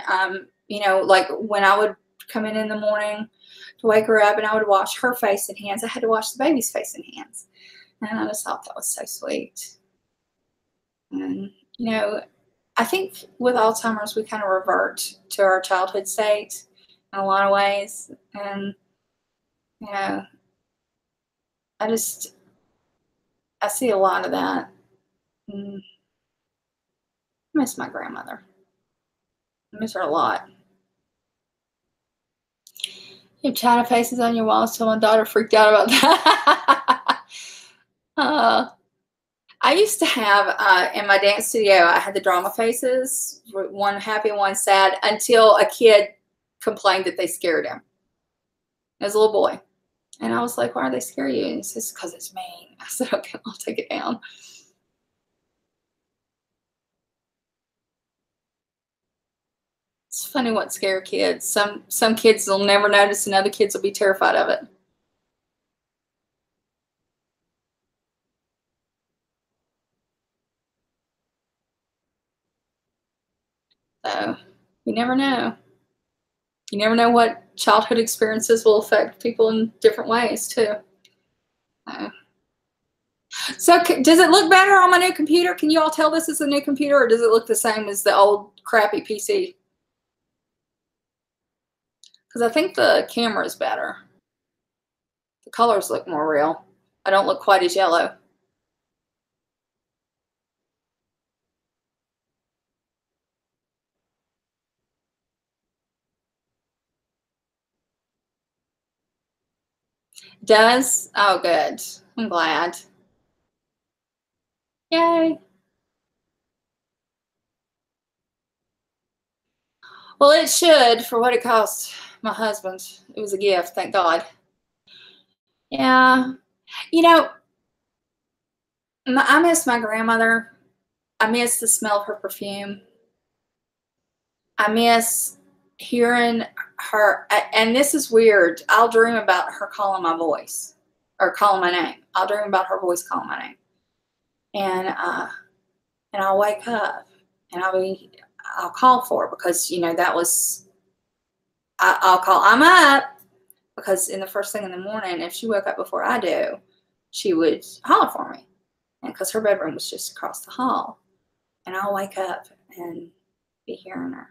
you know, like when I would come in the morning to wake her up and I would wash her face and hands, I had to wash the baby's face and hands. And I just thought that was so sweet. And, you know, I think with Alzheimer's, we kind of revert to our childhood state in a lot of ways. And, you know, I see a lot of that. I miss my grandmother. I miss her a lot. You have China faces on your walls, so my daughter freaked out about that. I used to have, in my dance studio, I had the drama faces, one happy, one sad, until a kid complained that they scared him. As a little boy. And I was like, why are they scaring you? And he says, because it's mean. I said, okay, I'll take it down. It's funny what scare kids. Some kids will never notice and other kids will be terrified of it. So you never know. You never know what childhood experiences will affect people in different ways too. So does it look better on my new computer? Can you all tell this is a new computer, or does it look the same as the old crappy PC? Because I think the camera is better. The colors look more real. I don't look quite as yellow. Does? Oh, good. I'm glad. Yay. Well, it should, for what it cost my husband. It was a gift, thank God. Yeah. You know, I miss my grandmother. I miss the smell of her perfume. I miss hearing her, and this is weird. I'll dream about her calling my voice or calling my name. I'll dream about her voice calling my name. And I'll wake up and I'll call for her because, you know, that was, I'll call, I'm up, because in the first thing in the morning, if she woke up before I do, she would holler for me. And because her bedroom was just across the hall. And I'll wake up and be hearing her.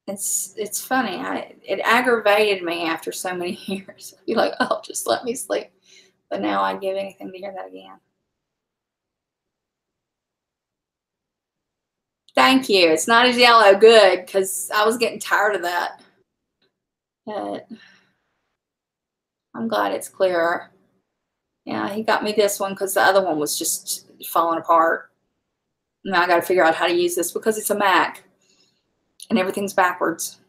It's funny. It aggravated me after so many years. I'd be like, oh, just let me sleep. But now I'd give anything to hear that again. Thank you. It's not as yellow. Good, because I was getting tired of that. But I'm glad it's clearer. Yeah, he got me this one because the other one was just falling apart. Now I got to figure out how to use this because it's a Mac and everything's backwards.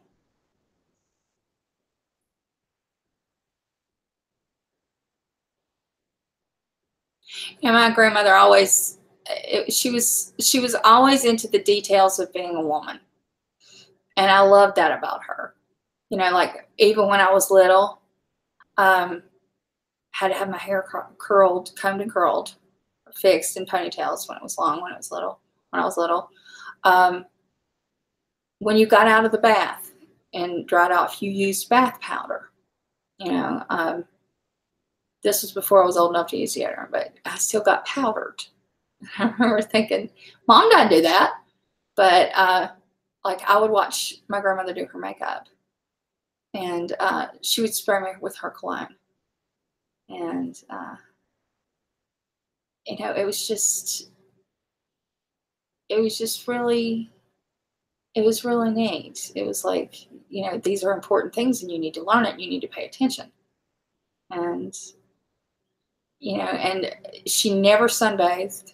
And my grandmother always, she was always into the details of being a woman. And I loved that about her. You know, like even when I was little, had to have my hair curled, combed and curled, fixed in ponytails when it was long, when I was little. When you got out of the bath and dried off, you used bath powder. You know, this was before I was old enough to use deodorant, but I still got powdered. I remember thinking, Mom doesn't do that. But like I would watch my grandmother do her makeup, and she would spray me with her cologne. And you know, it was really, it was really neat. It was like, you know, these are important things and you need to learn it. You need to pay attention. And, you know, and she never sunbathed.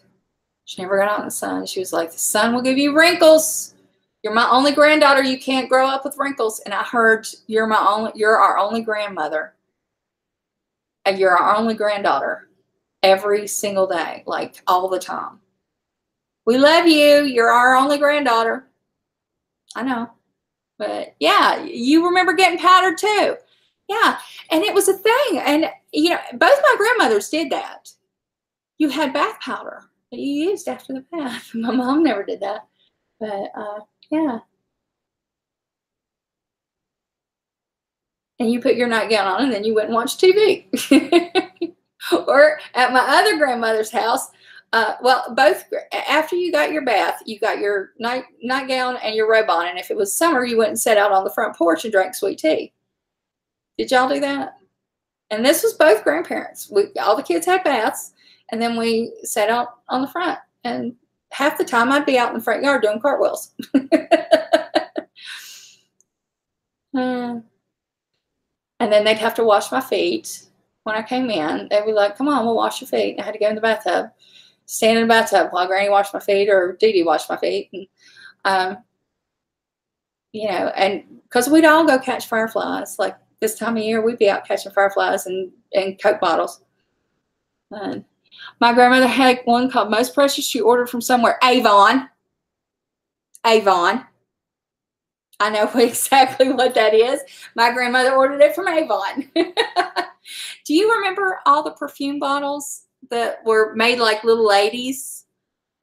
She never got out in the sun. She was like, the sun will give you wrinkles. You're my only granddaughter. You can't grow up with wrinkles. And I heard, you're our only grandmother. And you're our only granddaughter every single day, like all the time. We love you. You're our only granddaughter. I know. But yeah, you remember getting powdered too. Yeah, and it was a thing. And, you know, both my grandmothers did that. You had bath powder that you used after the bath. My mom never did that. But, yeah. And you put your nightgown on and then you went and watched TV. Or at my other grandmother's house, well, both after you got your bath, you got your nightgown and your robe on. And if it was summer, you went and sat out on the front porch and drank sweet tea. Did y'all do that? And this was both grandparents. All the kids had baths, and then we sat out on the front. And half the time I'd be out in the front yard doing cartwheels. And then they'd have to wash my feet. When I came in, they'd be like, come on, we'll wash your feet. And I had to go in the bathtub, stand in the bathtub while Granny washed my feet or Dee Dee washed my feet. And, you know, and because we'd all go catch fireflies. Like this time of year, we'd be out catching fireflies and Coke bottles. And my grandmother had one called Most Precious. She ordered from somewhere. Avon. I know exactly what that is. My grandmother ordered it from Avon. Do you remember all the perfume bottles that were made like little ladies?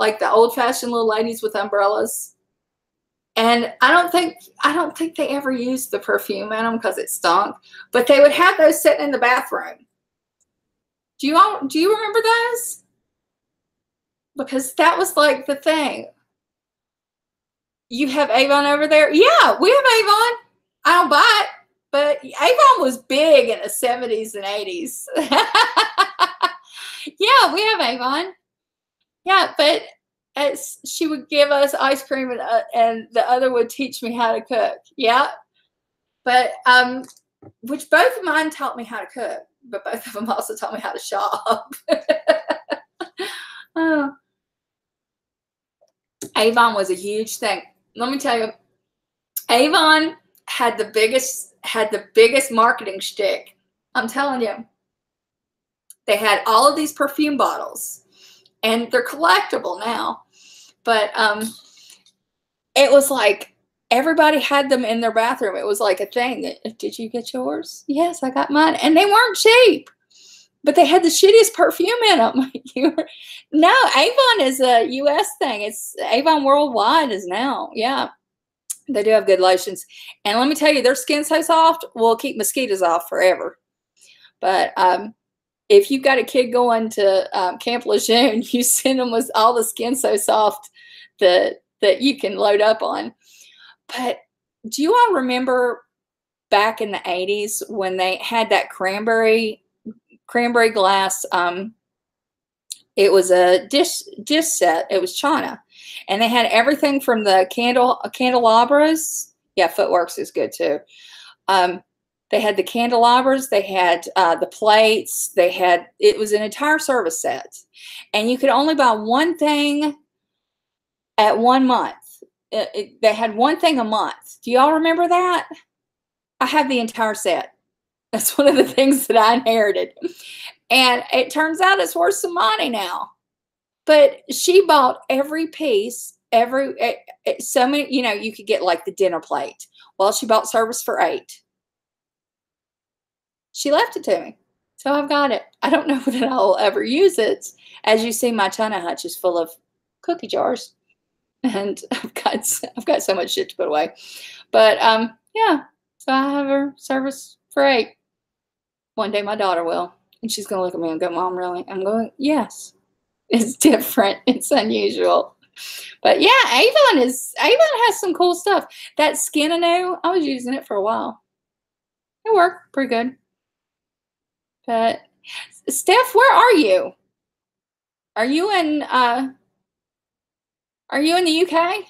Like the old-fashioned little ladies with umbrellas? And I don't think they ever used the perfume in them because it stunk. But they would have those sitting in the bathroom. Do you remember those? Because that was like the thing. You have Avon over there? Yeah, we have Avon. I don't buy it, but Avon was big in the 70s and 80s. Yeah, we have Avon. Yeah, but she would give us ice cream and the other would teach me how to cook. Yeah, but which both of mine taught me how to cook, but both of them also taught me how to shop. Oh. Avon was a huge thing. Let me tell you, Avon had the biggest marketing shtick. I'm telling you. They had all of these perfume bottles, and they're collectible now. But it was like everybody had them in their bathroom. It was like a thing. Did you get yours? Yes, I got mine. And they weren't cheap, but they had the shittiest perfume in them. No, Avon is a U.S. thing. It's Avon worldwide is now. Yeah, they do have good lotions. And let me tell you, their skin's so soft, will keep mosquitoes off forever. But if you've got a kid going to Camp Lejeune, you send them with all the skin so soft that you can load up on. But do you all remember back in the 80s when they had that cranberry glass? It was a dish set. It was China, and they had everything from the candelabras. Yeah, Footworks is good too. They had the candelabras. They had the plates. It was an entire service set, and you could only buy one thing at 1 month. They had one thing a month. Do y'all remember that? I have the entire set. That's one of the things that I inherited. And it turns out it's worth some money now. But she bought every piece, so many, you know, you could get like the dinner plate. Well, she bought service for 8. She left it to me. So I've got it. I don't know that I'll ever use it. As you see, my china hutch is full of cookie jars. And I've got so much shit to put away. But yeah, so I have her service for 8. One day my daughter will. And she's going to look at me and go, Mom, really? I'm going, yes. It's different. It's unusual. But yeah, Avon has some cool stuff. That Skin-A-New, I was using it for a while. It worked pretty good. But Steph, where are you? Are you in the UK?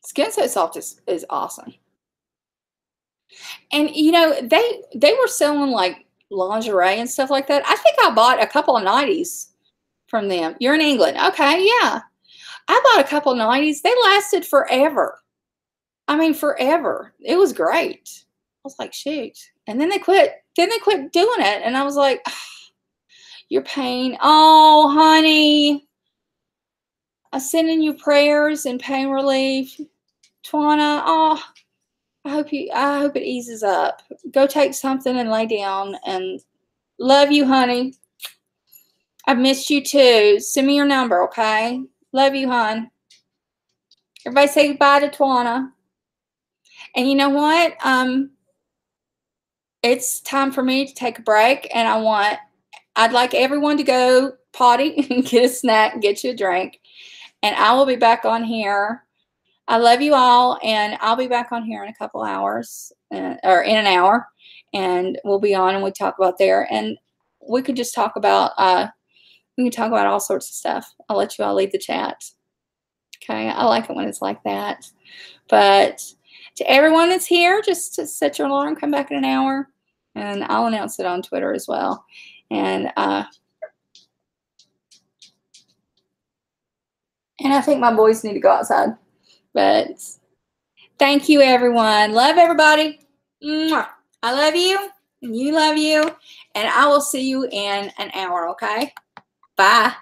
Skin So Soft is awesome. And you know, they were selling like lingerie and stuff like that. I think I bought a couple of 90s from them. You're in England. Okay, yeah. I bought a couple of 90s. They lasted forever. I mean, forever. It was great. I was like, shoot. And then they quit doing it. And I was like, oh, you're paying. Oh, honey. sending you prayers and pain relief. Twana, oh, I hope it eases up. Go take something and lay down. And love you, honey. I've missed you too. Send me your number, okay? Love you, hon. Everybody say goodbye to Twana. And you know what? It's time for me to take a break, and I'd like everyone to go potty and get a snack and get you a drink. And I will be back on here. I love you all, and I'll be back on here in a couple hours, or in an hour, and we'll be on and we talk about there. And we could just talk about all sorts of stuff. I'll let you all lead the chat. Okay, I like it when it's like that. But to everyone that's here, just to set your alarm, come back in an hour, and I'll announce it on Twitter as well. And I think my boys need to go outside. But thank you, everyone. Love everybody. Mwah. I love you, and you love you, and I will see you in an hour, okay? Bye.